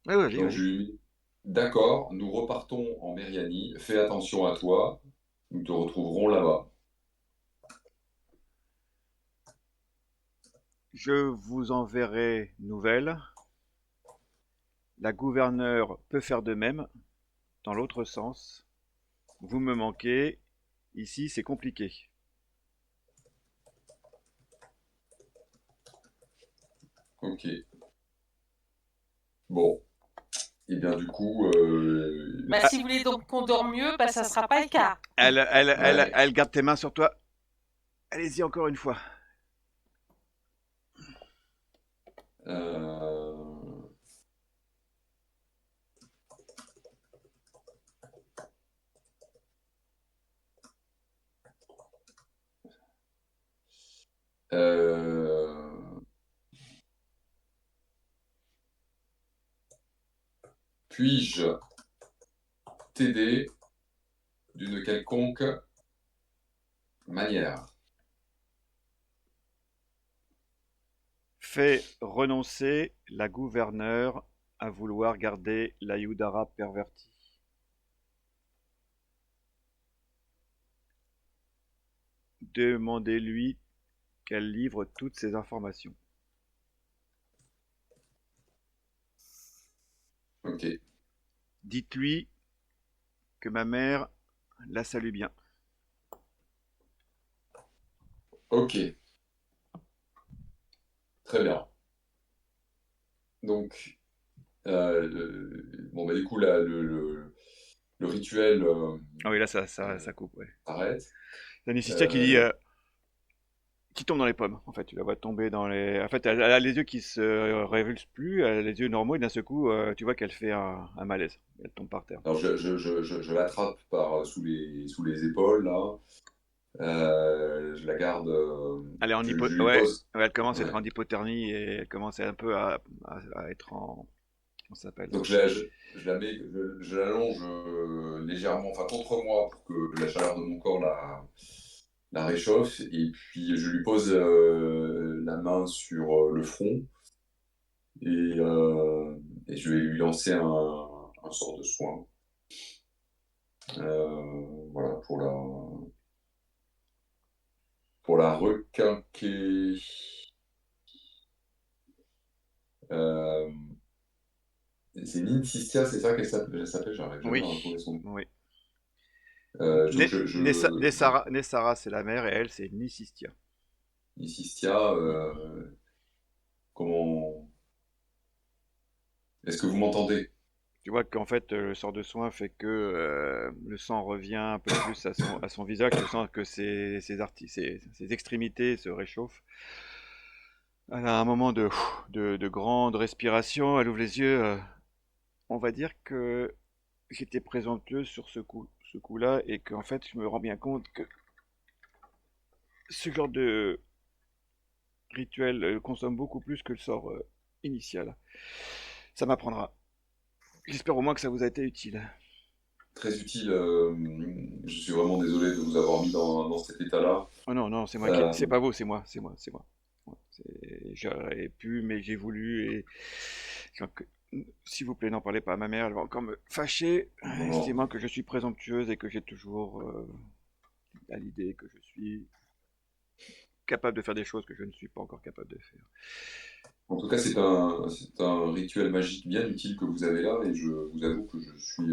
B: Ouais, vas-y,
C: Donc
B: vas-y.
C: je lui dis, d'accord, nous repartons en Mérianie, fais attention à toi, nous te retrouverons là-bas.
B: Je vous enverrai nouvelle. La gouverneure peut faire de même, dans l'autre sens. Vous me manquez. Ici, c'est compliqué.
C: Ok. Bon, et bien du coup,
A: Bah, si vous voulez donc qu'on dorme mieux, bah, ça sera pas le cas.
C: ouais,
B: Elle garde tes mains sur toi. Allez-y encore une fois.
C: euh, euh, puis-je t'aider d'une quelconque manière?
B: Fait renoncer la gouverneure à vouloir garder la Yudara pervertie. Demandez-lui qu'elle livre toutes ces informations.
C: Ok,
B: Dites-lui que ma mère la salue bien.
C: ok, très bien. Donc, bon, bah, du coup, là, le rituel
B: Ah oui, là, ça coupe, ouais.
C: arrête.
B: C'est Anicystia qui dit
C: Euh,
B: qui tombe dans les pommes. En fait, tu la vois tomber dans les. En fait, elle a les yeux qui se révulsent plus, elle a les yeux normaux, et d'un seul coup, tu vois qu'elle fait un malaise. Elle tombe par terre.
C: alors, je l'attrape sous les épaules, là. Je la garde.
B: Elle est en
C: Je lui
B: ouais,
C: pose.
B: ouais, elle commence à être
C: Ouais.
B: en hypothermie et elle commence un peu à être en. Comment ça s'appelle?
C: Donc, je la mets, je l'allonge légèrement, enfin, contre moi pour que la chaleur de mon corps la réchauffe. Et puis, je lui pose la main sur le front. Et, euh, et je vais lui lancer un sort de soin. Voilà, pour la requinquer. Euh, c'est Ninsistia, c'est ça qu'elle s'appelle, j'arrive jamais
B: Oui,
C: à retrouver son nom.
B: oui.
C: Donc
B: Nessara, c'est la mère et elle, c'est Nisistia.
C: Ninsistia, comment... Est-ce que vous m'entendez?
B: Tu vois qu'en fait, le sort de soin fait que le sang revient un peu plus à son visage. Tu sens que ses extrémités se réchauffent. Elle a un moment de grande respiration. Elle ouvre les yeux. On va dire que j'étais présomptueuse sur ce coup-là et qu'en fait, je me rends bien compte que ce genre de rituel consomme beaucoup plus que le sort initial. Ça m'apprendra. J'espère au moins que ça vous a été utile.
C: Très utile. Je suis vraiment désolé de vous avoir mis dans cet état-là.
B: Oh non, non, c'est moi qui.
C: Euh,
B: C'est pas vous, c'est moi, c'est moi, c'est moi. Ouais, j'aurais pu, mais j'ai voulu et. Donc, s'il vous plaît, n'en parlez pas à ma mère, elle va encore me fâcher,
C: bon,
B: estimant que je suis présomptueuse et que j'ai toujours à l'idée que je suis capable de faire des choses que je ne suis pas encore capable de faire.
C: en tout cas, c'est un rituel magique bien utile que vous avez là, et je vous avoue que je suis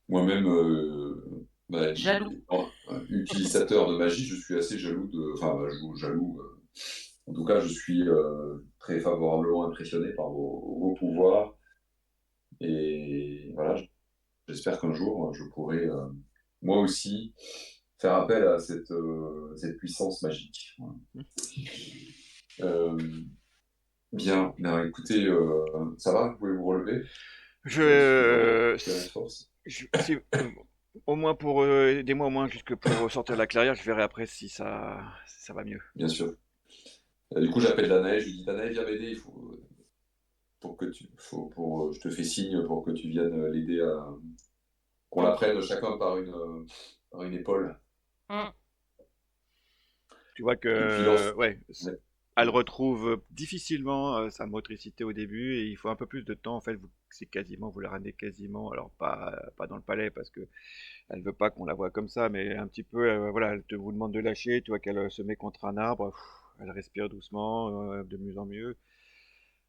C: moi-même bah,
A: Jaloux.
C: utilisateur de magie. Je suis assez jaloux de, enfin, jaloux. En tout cas, je suis très favorablement impressionné par vos pouvoirs. Et voilà, j'espère qu'un jour, je pourrai, moi aussi, faire appel à cette puissance magique. Voilà. Euh, bien, écoutez, ça va, vous pouvez vous relever? Vous avez suffisamment
B: Je,
C: récupéré de force?
B: si, au moins pour aidez-moi au moins jusque pour sortir de la clairière, je verrai après si ça va mieux.
C: Bien sûr. Du coup, j'appelle Danae, je lui dis Danae, viens m'aider, il faut, pour que tu, faut, pour, je te fais signe pour que tu viennes l'aider à. Qu'on la
A: OK.
C: prenne chacun par une épaule.
A: Mmh.
B: Tu vois
C: Et puis,
B: que ouais,
C: ouais,
B: elle retrouve difficilement sa motricité au début et il faut un peu plus de temps en fait. C'est quasiment, vous la ramenez quasiment, alors pas dans le palais parce que elle veut pas qu'on la voit comme ça, mais un petit peu, voilà, elle te vous demande de lâcher, tu vois qu'elle se met contre un arbre, elle respire doucement, de mieux en mieux.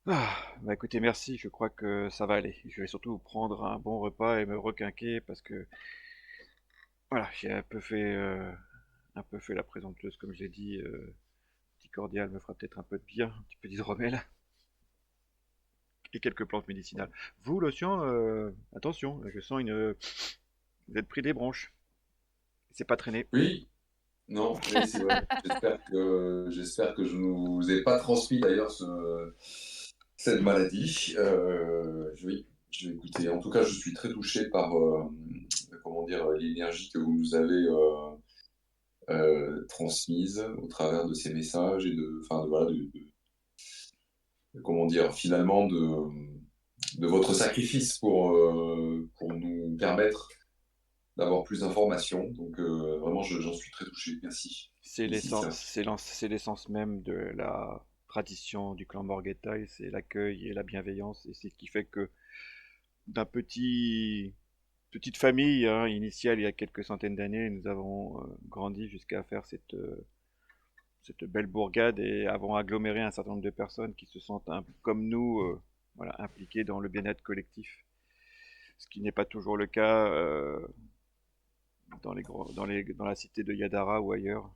B: Ah, bah écoutez, merci, je crois que ça va aller. Je vais surtout prendre un bon repas et me requinquer parce que voilà, j'ai un peu fait la présenteuse comme j'ai dit. Petit cordial me fera peut-être un peu de bien, un petit peu d'hydromel et quelques plantes médicinales. Vous, l'océan, attention, je sens une. Vous êtes pris des bronches. C'est pas traîné.
C: oui, non, mais c'est vrai. J'espère que je ne vous ai pas transmis d'ailleurs cette maladie. Oui, je vais écouter. En tout cas, je suis très touché par comment dire, l'énergie que vous nous avez transmise au travers de ces messages et enfin, voilà, comment dire, finalement, de votre sacrifice pour nous permettre d'avoir plus d'informations. Donc, vraiment, j'en suis très touché. Merci.
B: C'est l'essence,
C: Félicitations.
B: c'est l'essence même de la tradition du clan Morgethal, c'est l'accueil et la bienveillance, et c'est ce qui fait que d'un petite famille hein, initiale il y a quelques centaines d'années, nous avons grandi jusqu'à faire cette belle bourgade et avons aggloméré un certain nombre de personnes qui se sentent comme nous, voilà, impliquées dans le bien-être collectif. Ce qui n'est pas toujours le cas dans la cité de Yadara ou ailleurs.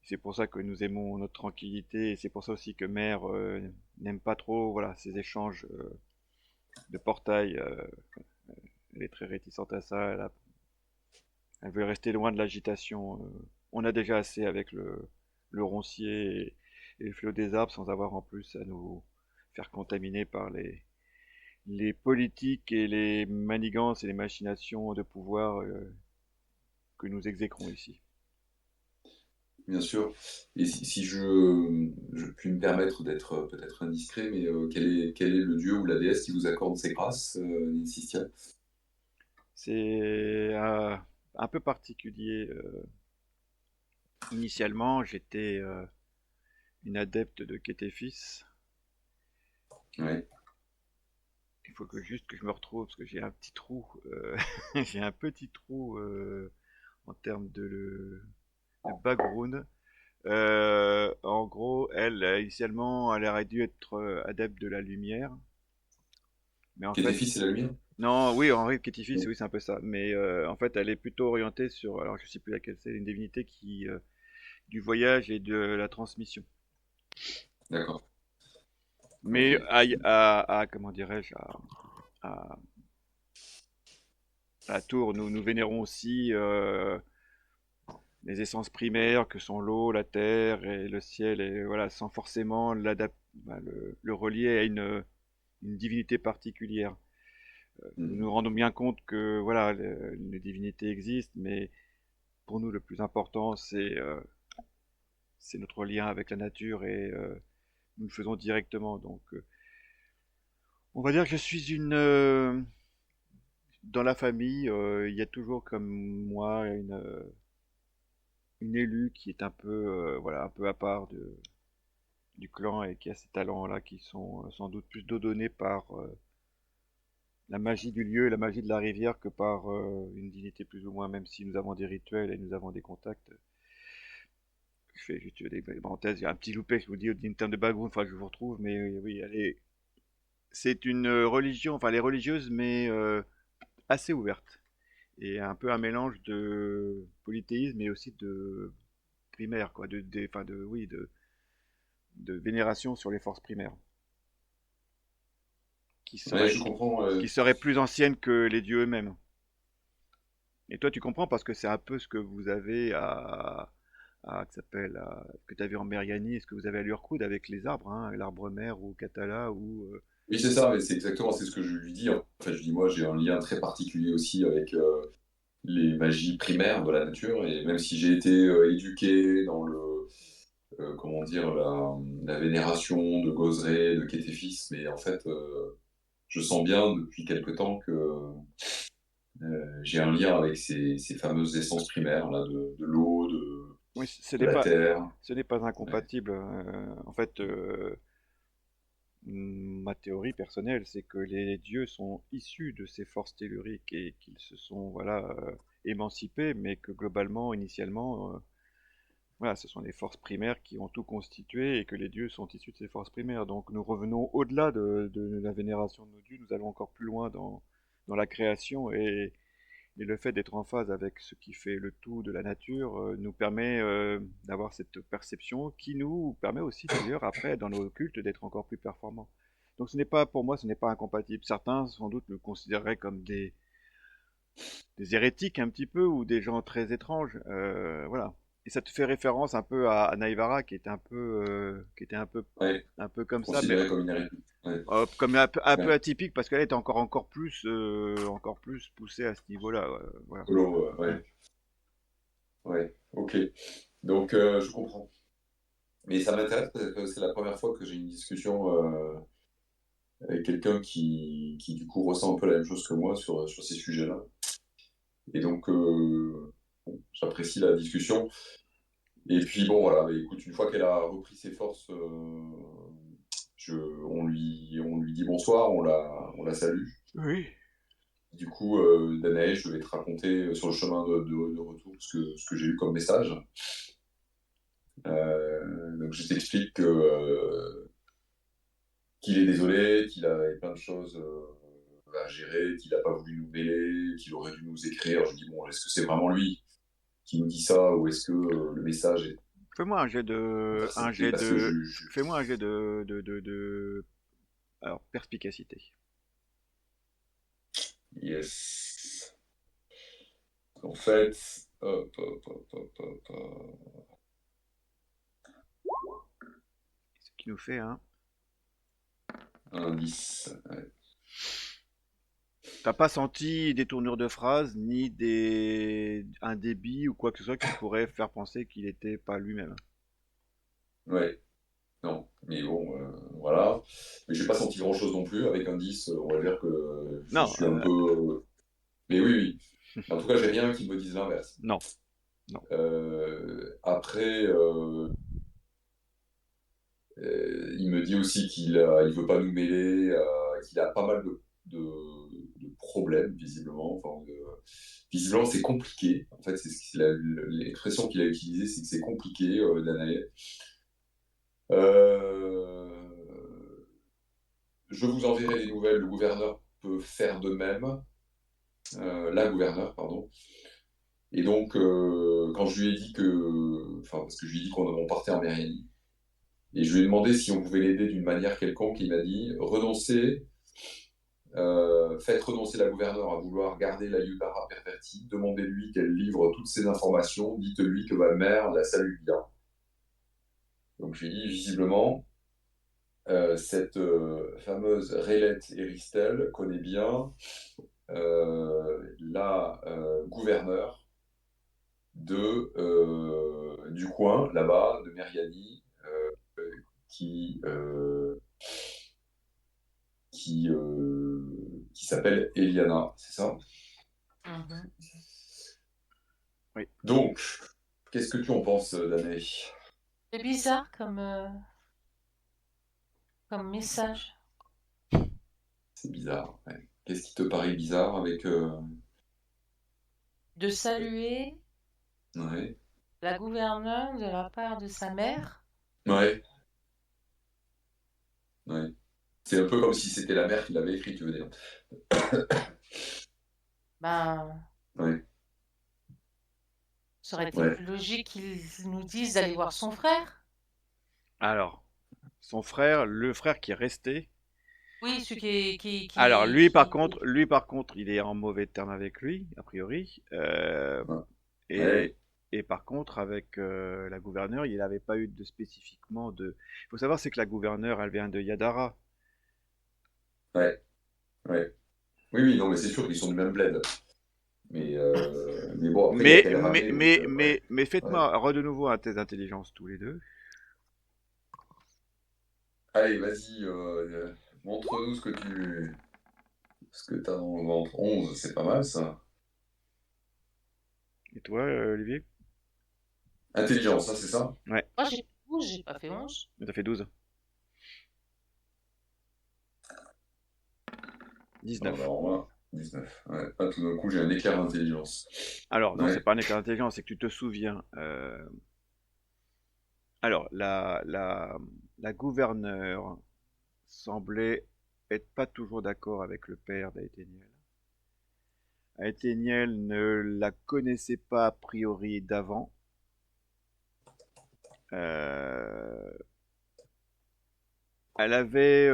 B: C'est pour ça que nous aimons notre tranquillité et c'est pour ça aussi que Mère n'aime pas trop voilà, ces échanges de portail. Elle est très réticente à ça. Elle veut rester loin de l'agitation. On a déjà assez avec le roncier et le flot des arbres sans avoir en plus à nous faire contaminer par les politiques et les manigances et les machinations de pouvoir que nous exécrons ici.
C: Bien sûr. Et si je puis me permettre d'être peut-être indiscret, mais quel est le dieu ou la déesse qui vous accorde ces grâces, Nissistia?
B: C'est un peu particulier. Initialement, j'étais une adepte de Kétéphis.
C: Ouais.
B: Il faut que juste que je me retrouve parce que j'ai un petit trou. J'ai un petit trou en termes de background. En gros, elle, initialement, elle aurait dû être adepte de la lumière. Mais en
C: Qui était
B: fait,
C: fils et la lumière?
B: non, oui, en vrai, Kétifis,
C: Oui.
B: oui, c'est un peu ça. Mais en fait, elle est plutôt orientée sur, alors je sais plus laquelle c'est, une divinité qui, du voyage et de la transmission.
C: D'accord. Ok.
B: Mais comment dirais-je, à, à Tours, nous vénérons aussi les essences primaires que sont l'eau, la terre et le ciel, et voilà, sans forcément le relier à une divinité particulière. Nous
C: Mhm.
B: nous rendons bien compte que voilà, les divinités existent, mais pour nous, le plus important, c'est notre lien avec la nature et nous le faisons directement. Donc, on va dire que je suis dans la famille, il y a toujours comme moi une élue qui est un peu, voilà, un peu à part du clan et qui a ces talents-là qui sont sans doute plus donnés par la magie du lieu et la magie de la rivière que par une divinité plus ou moins, même si nous avons des rituels et nous avons des contacts. Je fais juste des parenthèses, il y a un petit loupé, je vous dis, en termes de background, il faudra que je vous retrouve, mais oui, c'est une religion, enfin, elle est religieuse, mais assez ouverte. Et un peu un mélange de polythéisme, mais aussi de primaire, quoi, enfin, oui, de vénération sur les forces primaires, qui
C: Ouais,
B: seraient,
C: je comprends.
B: qui seraient plus anciennes que les dieux eux-mêmes. Et toi, tu comprends parce que c'est un peu ce que vous avez que s'appelle, que tu avais en Mérianie et ce que vous avez à Lurkud avec les arbres, hein, l'arbre mère ou Katala ou.
C: Oui, c'est ça, mais c'est exactement c'est ce que je lui dis. En fait, je lui dis, moi, j'ai un lien très particulier aussi avec les magies primaires de la nature, et même si j'ai été éduqué dans comment dire, la vénération de Gozré, de Kétéphis, mais en fait, je sens bien depuis quelque temps que j'ai un lien avec ces fameuses essences primaires là, de l'eau,
B: Oui,
C: de la terre.
B: ce n'est pas
C: Ouais.
B: incompatible. En fait, ma théorie personnelle, c'est que les dieux sont issus de ces forces telluriques et qu'ils se sont voilà, émancipés, mais que globalement, initialement, voilà, ce sont les forces primaires qui ont tout constitué et que les dieux sont issus de ces forces primaires. Donc nous revenons au-delà de la vénération de nos dieux, nous allons encore plus loin dans la création et le fait d'être en phase avec ce qui fait le tout de la nature nous permet d'avoir cette perception qui nous permet aussi d'ailleurs après dans nos cultes d'être encore plus performants. Donc ce n'est pas pour moi ce n'est pas incompatible. Certains sans doute le considéreraient comme des hérétiques un petit peu ou des gens très étranges. Voilà. Et ça te fait référence un peu à Naivara qui était qui était
C: Ouais,
B: un peu comme ça, mais
C: considéré comme une hérésie. Ouais.
B: comme un peu
C: Ouais.
B: atypique parce qu'elle était encore plus poussée à ce niveau-là. Voilà.
C: Colo,
B: Mm.
C: ouais. Ouais, ok. Donc, je comprends. Mais ça m'intéresse parce que c'est la première fois que j'ai une discussion avec quelqu'un qui, du coup, ressent un peu la même chose que moi sur ces sujets-là. Et donc, bon, j'apprécie la discussion. Et puis, bon, voilà, mais écoute, une fois qu'elle a repris ses forces, on lui dit bonsoir, on la salue.
B: Oui.
C: Du coup, Danae, je vais te raconter sur le chemin de retour ce que j'ai eu comme message. Donc, je t'explique qu'il est désolé, qu'il avait plein de choses à gérer, qu'il n'a pas voulu nous mêler, qu'il aurait dû nous écrire. Je dis, bon, est-ce que c'est vraiment lui qui nous dit ça, ou est-ce que le message est
B: Fais-moi un
C: intercepté
B: jet
C: parce que
B: fais-moi un jet alors, perspicacité.
C: Yes. En fait, hop, hop, hop, hop, hop,
B: Ce qui nous fait
C: un 10. Ouais.
B: T'as pas senti des tournures de phrases, ni un débit ou quoi que ce soit qui pourrait faire penser qu'il était pas lui-même.
C: Ouais. Non, mais bon, voilà. Mais j'ai pas senti grand-chose non plus. Avec un 10, on va dire que je
B: Non,
C: suis un peu. Mais oui, oui. En tout cas, j'ai rien qui me dise l'inverse.
B: non, non.
C: Après, il me dit aussi il veut pas nous mêler, qu'il a pas mal de problèmes, visiblement. Enfin, visiblement, c'est compliqué. En fait, l'expression qu'il a utilisée, c'est que c'est compliqué, Danae. Euh, je vous enverrai les nouvelles. Le gouverneur peut faire de même. La gouverneure, pardon. Et donc, quand je lui ai dit enfin, parce que je lui ai dit qu'on partait en Mérianie, et je lui ai demandé si on pouvait l'aider d'une manière quelconque, il m'a dit renoncez, faites renoncer la gouverneure à vouloir garder la Yudara pervertie, demandez-lui qu'elle livre toutes ces informations, dites-lui que ma mère la salue bien. Donc je lui ai dit visiblement, cette fameuse Rélette Eristel connaît bien la gouverneure du coin, là-bas, de Mériani, qui, qui s'appelle Eliana, c'est ça?
A: Mhm.
B: Oui.
C: Donc, qu'est-ce que tu en penses, Danae?
A: C'est bizarre comme message.
C: C'est bizarre. Ouais. Qu'est-ce qui te paraît bizarre avec...
A: De saluer
C: Ouais.
A: la gouverneure de la part de sa mère.
C: Ouais. Ouais. C'est un peu comme si c'était la mère qui l'avait écrit, tu veux dire.
A: Ben,
C: Ouais.
A: ça aurait été
C: Ouais.
A: plus logique qu'ils nous disent d'aller voir son frère.
B: Alors, son frère, le frère qui est resté.
A: Oui, celui
B: Alors
A: qui
B: lui par contre, il est en mauvais terme avec lui, a priori.
C: Ouais.
B: Et,
C: Ouais.
B: et par contre, avec la gouverneure, il n'avait pas eu de spécifiquement de. Il faut savoir, c'est que la gouverneure, elle vient de Yadara.
C: Ouais. Ouais. Oui, oui, non, mais c'est sûr qu'ils sont du même bled. Mais bon, après, il y a qu'elle ramée, donc ouais.
B: Mais
C: Ouais.
B: faites-moi de nouveau un test d'intelligence tous les deux.
C: Allez, vas-y, montre-nous ce que t'as dans le ventre. 11, c'est pas mal, ça.
B: Et toi, Olivier?
C: Intelligence, ça, c'est ça?
B: Ouais,
A: moi j'ai 12, j'ai pas fait 11.
B: t'as fait 12.
C: Non,
B: 19.
C: alors moi, 19. Ouais. Ah, tout d'un coup, j'ai un éclair d'intelligence.
B: Alors, non, c'est
C: Ouais.
B: pas un écart d'intelligence, c'est que tu te souviens. Alors, la gouverneure semblait être pas toujours d'accord avec le père d'Aetheniel. Aetheniel ne la connaissait pas a priori d'avant. Euh, Elle avait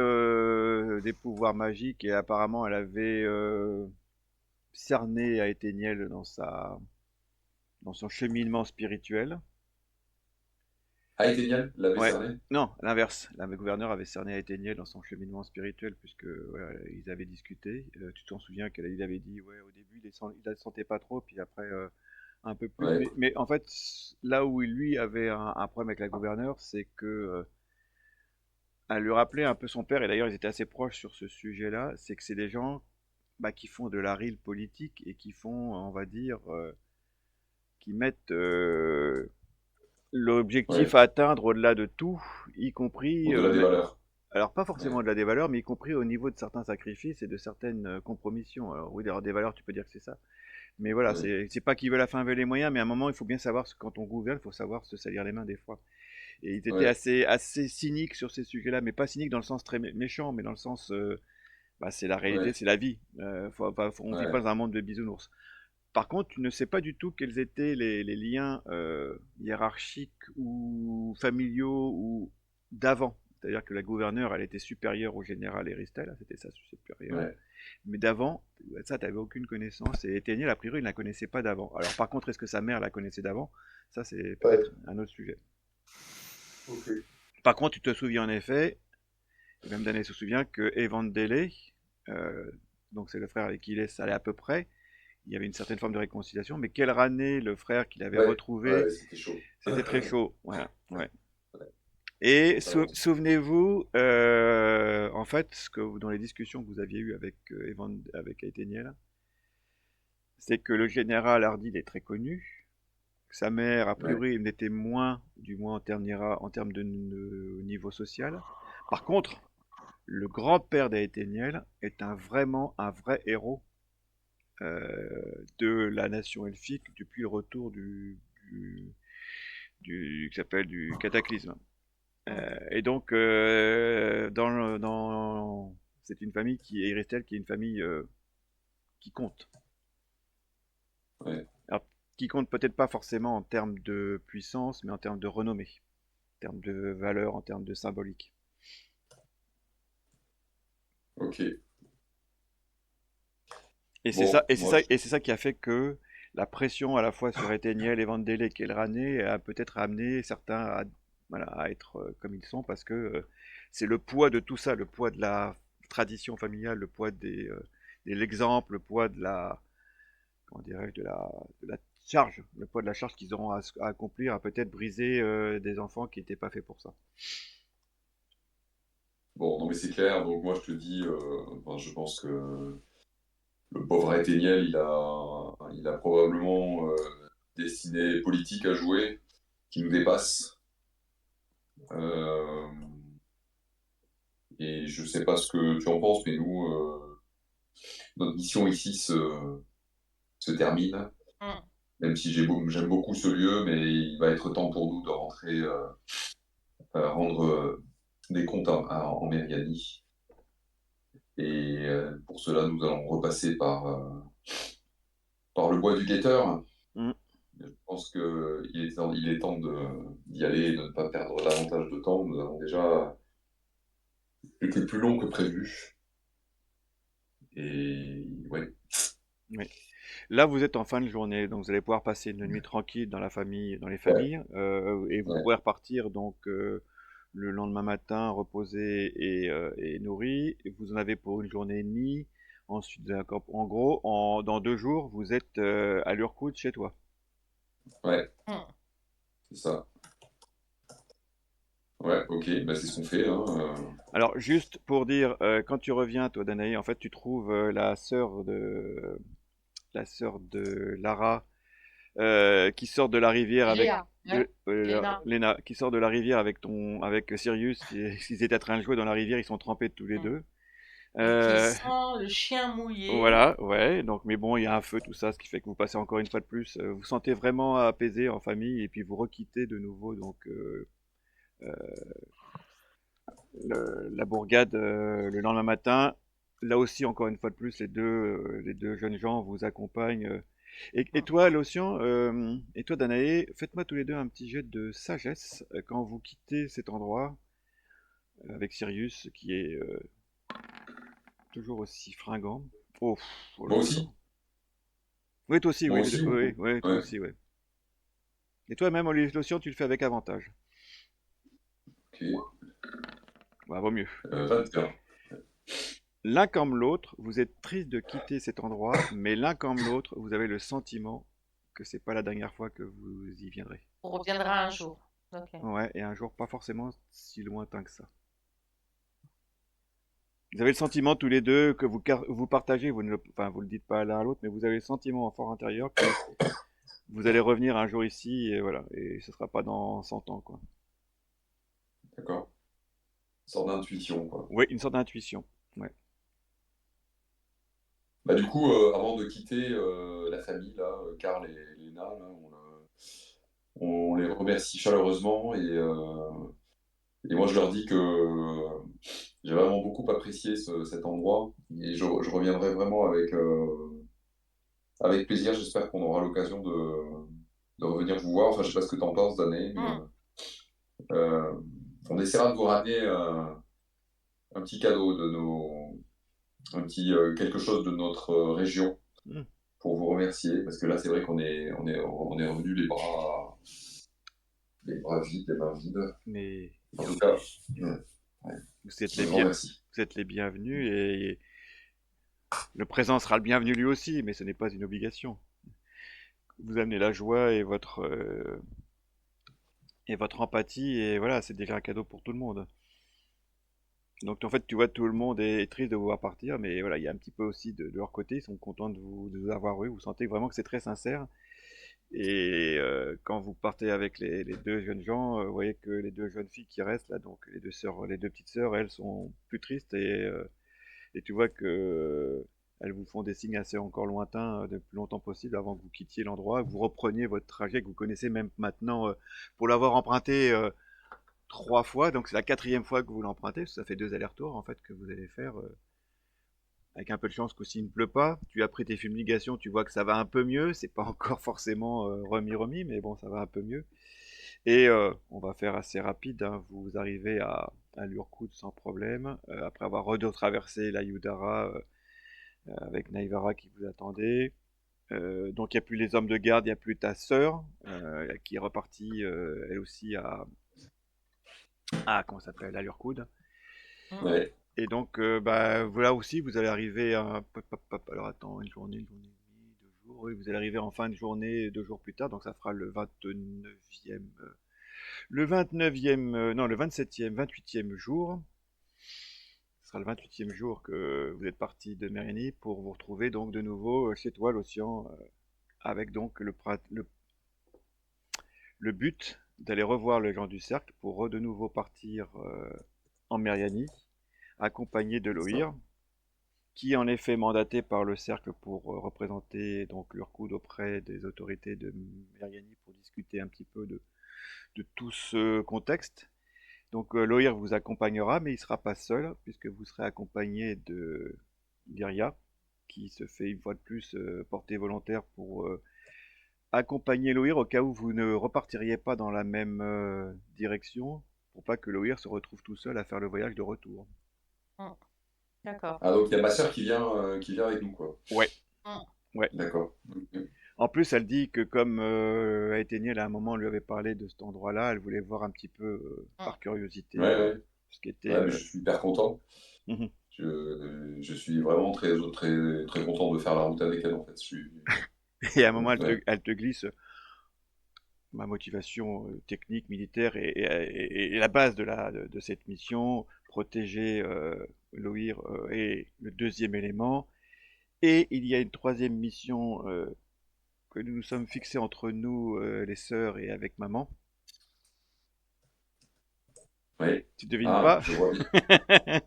B: des pouvoirs magiques et apparemment elle avait cerné Aetheniel dans son cheminement spirituel.
C: Ah, Ethéniel l'avait
B: Ouais.
C: cerné?
B: Non, l'inverse. La gouverneure avait cerné Aetheniel dans son cheminement spirituel puisque voilà, ils avaient discuté. Tu t'en souviens qu'elle avait dit ouais au début il la sentait pas trop puis après un peu plus.
C: Ouais.
B: Mais en fait là où lui avait un problème avec la gouverneure, c'est que elle lui rappelait un peu son père et d'ailleurs ils étaient assez proches sur ce sujet-là. C'est que c'est des gens qui font de la real politique et qui font, on va dire, qui mettent l'objectif
C: Ouais.
B: à atteindre au-delà de tout, y compris,
C: Au-delà des valeurs.
B: alors pas forcément
C: Ouais.
B: au-delà des valeurs, mais y compris au niveau de certains sacrifices et de certaines compromissions. Alors oui, d'ailleurs des valeurs, tu peux dire que c'est ça. Mais voilà,
C: Ouais.
B: c'est pas qu'ils veulent la fin veut les moyens, mais à un moment, il faut bien savoir, quand on gouverne, il faut savoir se salir les mains des fois. Et ils étaient
C: Ouais.
B: assez cyniques sur ces sujets-là, mais pas cyniques dans le sens très méchant, mais dans le sens, c'est la réalité,
C: Ouais.
B: c'est la vie. On vit pas
C: Ouais.
B: dans un monde de bisounours. Par contre, tu ne sais pas du tout quels étaient les liens hiérarchiques ou familiaux ou d'avant. C'est-à-dire que la gouverneure, elle était supérieure au général Eristel, c'était sa supérieure.
C: Ouais.
B: Mais d'avant, ça, tu n'avais aucune connaissance. Et Étienne, a priori, il ne la connaissait pas d'avant. Alors, par contre, est-ce que sa mère la connaissait d'avant? Ça, c'est peut-être
C: Ouais.
B: un autre sujet.
C: Ok.
B: Par contre, tu te souviens en effet, et même Daniel se souvient, que Evandele, euh, donc c'est le frère avec qui il est, ça allait à peu près, il y avait une certaine forme de réconciliation, mais Kelrané, le frère qu'il avait
C: Ouais.
B: retrouvé,
C: Ouais, c'était chaud.
B: c'était très chaud. Voilà, ouais.
C: Ouais.
B: Et
C: Malheureusement.
B: souvenez-vous, en fait, dans les discussions que vous aviez eues avec avec Aetheniel, c'est que le général Hardil est très connu. Sa mère, a
C: Ouais.
B: priori, n'était moins, du moins en termes de niveau social. Par contre, le grand-père d'Aetheniel est vraiment un vrai héros de la nation elfique depuis le retour qui s'appelle du cataclysme. Et donc, c'est une famille qui est Iristel, qui est une famille qui compte.
C: Ouais.
B: Alors, qui compte peut-être pas forcément en termes de puissance, mais en termes de renommée, en termes de valeur, en termes de symbolique.
C: Ok. Bon, moi,
B: Et c'est ça qui a fait que la pression à la fois sur Etheniel, Evandele et Kelrané a peut-être amené certains voilà, à être comme ils sont, parce que c'est le poids de tout ça, le poids de la tradition familiale, le poids de l'exemple, le poids de la, comment dirais de la charge, le poids de la charge qu'ils auront à accomplir, à peut-être briser des enfants qui n'étaient pas faits pour ça.
C: bon, non mais c'est clair. Donc moi, je te dis, enfin, je pense que le pauvre Ethéniel, il a probablement des destinées politiques à jouer qui nous dépassent. Euh, et je sais pas ce que tu en penses, mais nous, notre mission ici se termine.
A: Mmh.
C: Même si j'aime beaucoup ce lieu, mais il va être temps pour nous de rentrer, rendre des comptes en Mérianie. Et pour cela, nous allons repasser par le bois du guetteur.
B: Mm.
C: Je pense qu'il est temps d'y aller et de ne pas perdre davantage de temps. Nous avons déjà était plus long que prévu. Et ouais.
B: Oui. Là, vous êtes en fin de journée, donc vous allez pouvoir passer une nuit tranquille dans la famille, dans les
C: Ouais,
B: familles, et vous
C: ouais,
B: pourrez repartir donc le lendemain matin reposé et nourri. Et vous en avez pour une journée et demie. Ensuite, d'accord, en gros, dans 2 jours, vous êtes à Lurkout chez toi.
C: ouais,
A: Mmh.
C: c'est ça. Ouais, ok, bah c'est ce qu'on fait. Hein,
B: Alors, juste pour dire, quand tu reviens, toi, Danaï, en fait, tu trouves la sœur de Lara qui sort de la rivière avec
A: Léa, ouais, Léna.
B: Lena, qui sort de la rivière avec Sirius. Ils étaient en train de jouer dans la rivière, ils sont trempés tous les
A: Mmh.
B: deux.
A: Et qui
B: Euh,
A: sent le chien mouillé.
B: voilà, ouais. Donc, mais bon, il y a un feu, tout ça, ce qui fait que vous passez encore une fois de plus. Vous sentez vraiment apaisé en famille et puis vous requittez de nouveau donc euh, la bourgade le lendemain matin. Là aussi, encore une fois de plus, les deux jeunes gens vous accompagnent. Et
A: Mmh.
B: toi, Lotian, et toi, Danae, faites-moi tous les deux un petit jet de sagesse quand vous quittez cet endroit avec Sirius, qui est toujours aussi fringant. Oh, oh là
C: moi
B: là là.
C: aussi,
B: Oui, toi aussi,
C: moi
B: oui,
C: aussi
B: oui,
C: ou...
B: oui, toi
C: Ouais,
B: aussi, oui. Et toi, même, Lotian, tu le fais avec avantage.
C: ok.
B: Bah, vaut mieux.
C: 21.
B: L'un comme l'autre, vous êtes triste de quitter cet endroit, mais l'un comme l'autre, vous avez le sentiment que c'est pas la dernière fois que vous y viendrez.
A: On reviendra un jour. Ok.
B: Ouais, et un jour pas forcément si lointain que ça. Vous avez le sentiment tous les deux que vous partagez, enfin vous le dites pas l'un à l'autre, mais vous avez le sentiment en fort intérieur que vous allez revenir un jour ici et voilà, et ce sera pas dans 100 ans quoi.
C: D'accord. Une sorte d'intuition, quoi.
B: Oui, une sorte d'intuition. Ouais.
C: Bah, du coup, avant de quitter la famille, là, Karl et Léna, là, on les remercie chaleureusement et moi je leur dis que j'ai vraiment beaucoup apprécié cet endroit et je reviendrai vraiment avec plaisir. J'espère qu'on aura l'occasion de revenir vous voir. Enfin, je sais pas ce que tu en penses, Dané, mais
A: Hmm.
C: euh, on essaiera de vous ramener un petit cadeau un petit quelque chose de notre région
B: Hmm.
C: pour vous remercier parce que là c'est vrai qu'on est revenu les bras vides, les mains vides.
B: Mais il
C: En
B: y a
C: tout
B: aucun-
C: cas, ouais,
B: vous êtes
C: un
B: les
C: grand
B: bien,
C: merci.
B: vous êtes les bienvenus et le présent sera le bienvenu lui aussi, mais ce n'est pas une obligation. Vous amenez la joie et votre empathie et voilà, c'est déjà un cadeau pour tout le monde. Donc en fait, tu vois, tout le monde est triste de vous voir partir, mais voilà, il y a un petit peu aussi de leur côté, ils sont contents de vous avoir eu. Vous sentez vraiment que c'est très sincère. Et quand vous partez avec les deux jeunes gens, vous voyez que les deux jeunes filles qui restent là, donc les deux sœurs, les deux petites sœurs, elles sont plus tristes et tu vois que elles vous font des signes assez encore lointains le plus longtemps possible avant que vous quittiez l'endroit, que vous repreniez votre trajet que vous connaissez même maintenant pour l'avoir emprunté 3 fois, donc c'est la quatrième fois que vous l'empruntez, parce que ça fait 2 allers-retours en fait que vous allez faire. Avec un peu de chance qu'aussi il ne pleut pas. Tu as pris tes fumigations, tu vois que ça va un peu mieux. C'est pas encore forcément remis, mais bon, ça va un peu mieux. Et on va faire assez rapide, hein. Vous arrivez à Lurkout sans problème, après avoir retraversé la Yudara avec Naivara qui vous attendait. Donc il n'y a plus les hommes de garde, il n'y a plus ta sœur qui est repartie elle aussi comment ça s'appelle, à Lurkout.
A: Hmm.
C: Ouais,
B: Et donc, bah, voilà aussi, vous allez arriver à... Alors attends, une journée et demie, 2 jours. Oui, vous allez arriver en fin de journée, 2 jours plus tard, donc ça fera le 29e... le 29e... non, le 27e, 28e jour. Ce sera le 28e jour que vous êtes parti de Mérigny pour vous retrouver donc de nouveau chez toi, l'Océan, avec donc le but d'aller revoir les gens du cercle pour de nouveau partir en Mérianie, accompagné de
C: c'est ça.
B: Loïr, qui est en effet mandaté par le cercle pour représenter donc l'Urkoud auprès des autorités de Mérianie pour discuter un petit peu de tout ce contexte. Donc Loïr vous accompagnera, mais il ne sera pas seul, puisque vous serez accompagné de d'Iria, qui se fait une fois de plus porter volontaire pour accompagner Loïr au cas où vous ne repartiriez pas dans la même direction, pour pas que Loïr se retrouve tout seul à faire le voyage de retour.
A: Mmh. D'accord.
C: Ah, donc il y a ma sœur qui vient avec nous, quoi.
B: Ouais,
A: Mmh.
B: ouais.
C: D'accord. Ok.
B: En plus, elle dit que comme Aetheniel, à un moment, lui avait parlé de cet endroit-là, elle voulait voir un petit peu,
A: Mmh.
B: par curiosité,
C: Ouais, ouais.
B: ce qui était...
C: Ouais, mais je suis hyper content.
B: Mhm.
C: Je suis vraiment très, très content de faire la route avec elle, en fait.
B: Et à un moment,
C: Ouais.
B: elle te glisse ma motivation technique, militaire et la base de cette mission, protéger Loïr est le deuxième élément. Et il y a une troisième mission que nous nous sommes fixés entre nous, les sœurs, et avec maman.
C: Oui.
B: Tu devines
C: Ah,
B: pas?
C: je vois bien.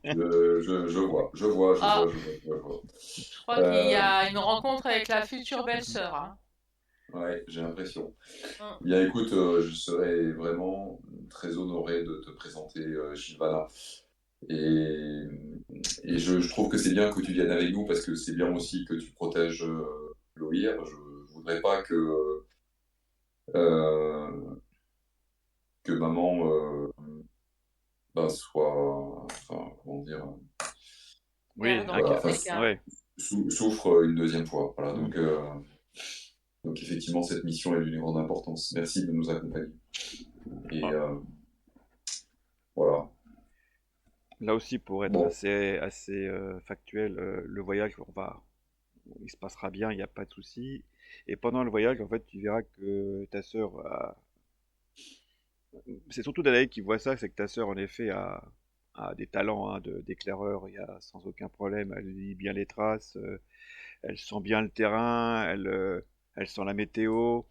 C: Je vois, je vois, je vois,
A: Ah,
C: je vois, je vois.
A: je crois qu'il y
C: Euh,
A: a une rencontre avec la future belle-sœur, hein.
C: ouais, j'ai l'impression.
A: Mmh.
C: Bien, écoute, je serais vraiment très honoré de te présenter Sylvana. Et, et je trouve que c'est bien que tu viennes avec nous parce que c'est bien aussi que tu protèges Loïr. Je voudrais pas euh, que maman soit, enfin, comment dire,
B: Oui,
A: Perdre
C: voilà, enfin,
A: quelqu'un.
B: ouais.
C: souffre une deuxième fois. Voilà,
B: Mhm.
C: donc effectivement, cette mission est d'une grande importance. Merci de nous accompagner. Et
B: Ah,
C: voilà.
B: là aussi, pour être
C: Bon,
B: assez factuel, le voyage, il se passera bien, il n'y a pas de souci. Et pendant le voyage, en fait, tu verras que ta sœur c'est surtout Danae qui voit ça, c'est que ta sœur, en effet, a des talents hein, d'éclaireur, il y a sans aucun problème, elle lit bien les traces, elle sent bien le terrain, elle sent la météo,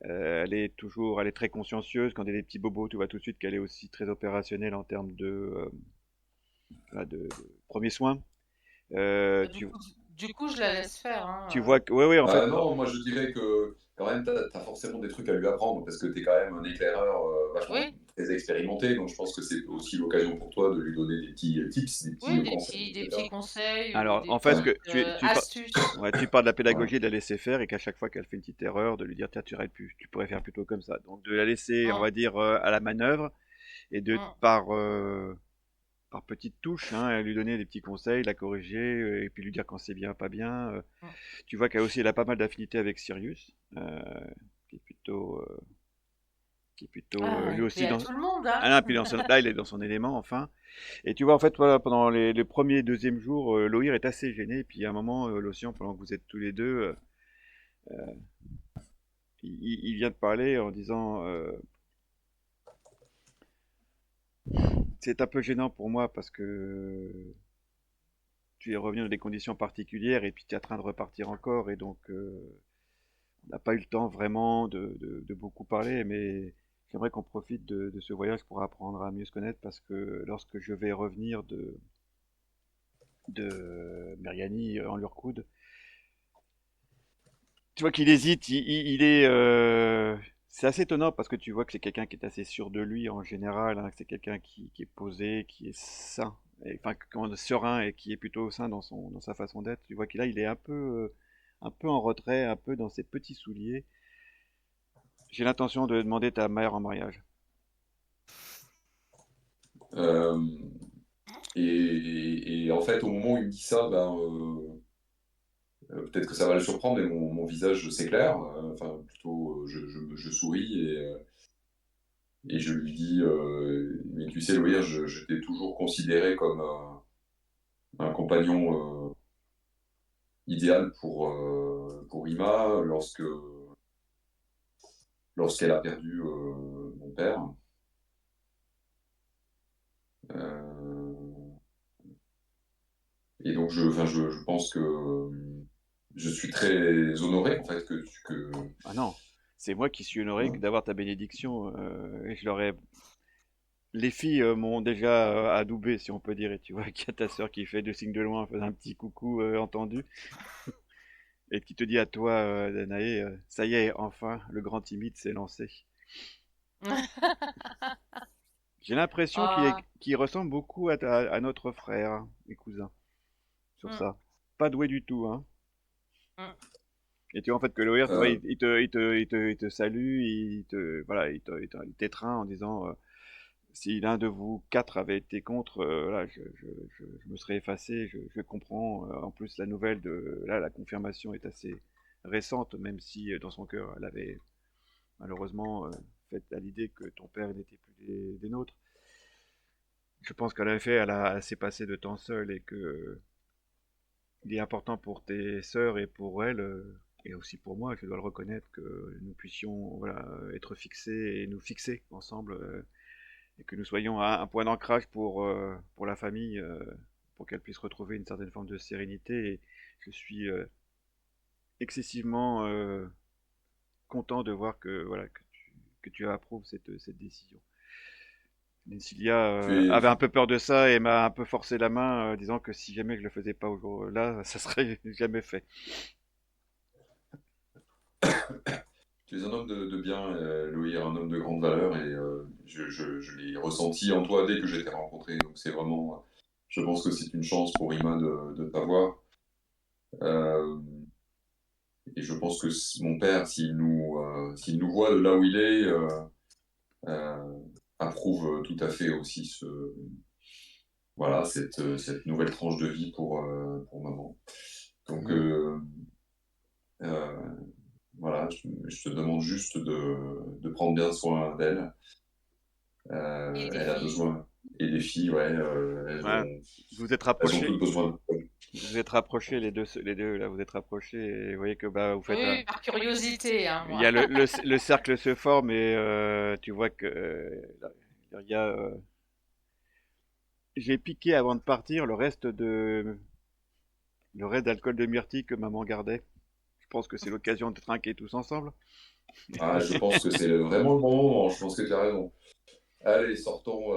B: elle est très consciencieuse. Quand il y a des petits bobos, tu vois tout de suite qu'elle est aussi très opérationnelle en termes de premiers soins. Euh,
A: Du
B: tu,
A: coup je la laisse faire,
B: tu
A: hein,
B: vois que, ouais, ouais, en fait,
C: bah non, moi je dirais que quand même, t'as forcément des trucs à lui apprendre parce que t'es quand même un éclaireur vachement
A: oui.
C: très expérimenté. Donc je pense que c'est
A: Mmh.
C: aussi l'occasion pour toi de lui donner des petits tips, des petits
A: Oui,
C: conseils,
A: des
C: etc.
A: petits conseils ou
B: alors,
A: des
B: en fait, ce
C: Ouais,
A: petites,
B: que
A: astuces.
B: ouais, tu parles de la
C: ouais,
B: pédagogie, de la laisser faire, et qu'à chaque fois qu'elle fait une petite erreur, de lui dire, tiens, tu pourrais faire plutôt comme ça. Donc, de la laisser, on
A: Mmh.
B: va dire, à la manœuvre, et
A: Mmh.
B: par petites touches, hein, lui donner des petits conseils, la corriger, et puis lui dire quand c'est bien, pas bien.
A: Mmh.
B: Tu vois qu'elle aussi, elle a pas mal d'affinités avec Sirius, qui est plutôt,
A: Ah,
B: lui
A: il
B: aussi
A: plaît à
B: dans...
A: tout le monde,
B: Ah
A: hein.
B: non, puis là, il est dans son élément, enfin. Et tu vois, en fait, voilà, pendant les premiers et deuxième jours, Loïr est assez gêné. Et puis à un moment, l'océan, pendant que vous êtes tous les deux, il vient de parler en disant c'est un peu gênant pour moi parce que tu es revenu dans des conditions particulières et puis tu es en train de repartir encore. Et donc, on n'a pas eu le temps vraiment de beaucoup parler. Mais j'aimerais qu'on profite de ce voyage pour apprendre à mieux se connaître parce que lorsque je vais revenir de Meriani en Lurkoud, tu vois qu'il hésite, il est. C'est assez étonnant parce que tu vois que c'est quelqu'un qui est assez sûr de lui en général, hein, que c'est quelqu'un qui est posé, qui est sain, enfin, serein et qui est plutôt sain dans sa façon d'être. Tu vois qu'il là, il est un peu en retrait, un peu dans ses petits souliers. J'ai l'intention de demander ta mère en mariage.
C: Euh, et en fait, au moment où il me dit ça, peut-être que ça va le surprendre, mais mon visage s'éclaire. Enfin, plutôt, je souris et je lui dis, mais tu sais, Loïr, je t'ai toujours considéré comme un compagnon idéal pour Ima lorsqu'elle a perdu mon père. Euh, et donc, je pense que je suis très honoré en fait que...
B: Ah non, c'est moi qui suis honoré
C: Voilà.
B: d'avoir ta bénédiction. Et je l'aurais. Les filles m'ont déjà adoubé, si on peut dire. Et tu vois qu'il y a ta sœur qui fait deux signes de loin, fait un petit coucou entendu. Et qui te dit à toi, Danae, ça y est, enfin, le grand timide s'est lancé. J'ai l'impression
A: Ah,
B: qu'il ressemble beaucoup à notre frère et cousin sur
A: mmh,
B: ça. Pas doué du tout, hein.
A: mmh.
B: Et tu vois en fait que Loïr, tu vois,
C: Euh,
B: il te salue, voilà, il t'étreint en disant si l'un de vous quatre avait été contre, là, je me serais effacé. Je comprends. En plus, la nouvelle de là, la confirmation est assez récente, même si dans son cœur, elle avait malheureusement fait à l'idée que ton père n'était plus des nôtres. Je pense qu'en effet, elle s'est passée de temps seule et que il est important pour tes sœurs et pour elle, et aussi pour moi, je dois le reconnaître, que nous puissions voilà, être fixés et nous fixer ensemble, et que nous soyons à un point d'ancrage pour la famille, pour qu'elle puisse retrouver une certaine forme de sérénité. Et je suis excessivement content de voir que, voilà, que tu approuves cette décision. Cecilia
C: Tu es,
B: avait un
C: tu,
B: peu peur de ça et m'a un peu forcé la main, disant que si jamais je le faisais pas là, ça serait jamais fait.
C: tu es un homme de bien, Louis, un homme de grande valeur, et je l'ai ressenti en toi dès que je t'ai rencontré. Donc c'est vraiment, je pense que c'est une chance pour Ima de t'avoir. Euh, et je pense que mon père, s'il nous voit de là où il est, euh, approuve tout à fait aussi voilà, cette nouvelle tranche de vie pour maman. Donc euh, voilà, je te demande juste de prendre bien soin d'elle.
A: Et des
C: Elle a
A: filles.
C: besoin. Et des filles, ouais,
B: Ouais. Vous vous êtes
C: elles ont
B: rapprochés,
C: toutes besoin
B: vous vous êtes rapprochés les deux là, vous êtes rapprochés et vous voyez que bah vous faites
A: Oui, par curiosité, hein,
B: il y
A: moi.
B: a le cercle se forme et tu vois que il y a j'ai piqué avant de partir le reste d'alcool de myrtille que maman gardait. Je pense que c'est l'occasion de trinquer tous ensemble.
C: Ah, je pense que c'est vraiment le bon moment. Je pense que tu as raison. Allez, sortons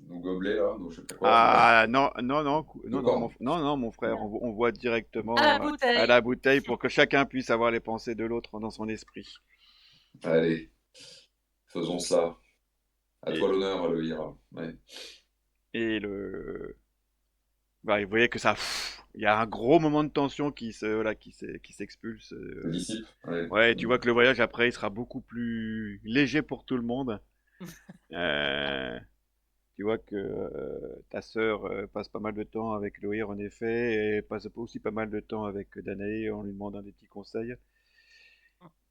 C: nos gobelets, là, nos je sais pas quoi.
B: Ah non,
C: Nos cornes.
B: non, non, mon frère, on voit
A: À la
B: directement à
A: bouteille.
B: la bouteille pour que chacun puisse avoir les pensées de l'autre dans son esprit.
C: Allez, faisons ça. À
B: Et,
C: toi l'honneur, le Hira. Ouais.
B: et bah, vous voyez que ça, il y a un gros moment de tension voilà, qui s'expulse.
C: Se dissipe. Ouais.
B: Ouais, tu vois que le voyage après, il sera beaucoup plus léger pour tout le monde. Euh, Tu vois que ta sœur passe pas mal de temps avec Loïr en effet, et passe aussi pas mal de temps avec Danae en lui demandant des petits conseils.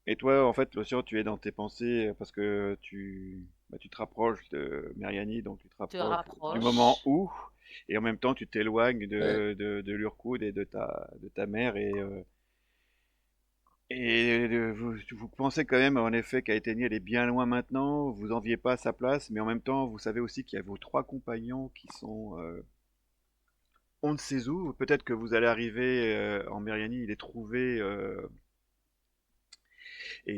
B: Et toi, en fait, Lucien, tu es dans tes pensées parce que tu te rapproches de Meriani, donc tu te
A: Te
B: rapproches du moment
A: rapproche.
B: où, et en même temps, tu t'éloignes
C: Ouais.
B: de Lurkoud et de ta mère, et vous pensez quand même, en effet, qu'Aethénie, elle est bien loin maintenant, vous enviez pas sa place, mais en même temps, vous savez aussi qu'il y a vos trois compagnons qui sont on ne sait où. Peut-être que vous allez arriver en Meriani, il est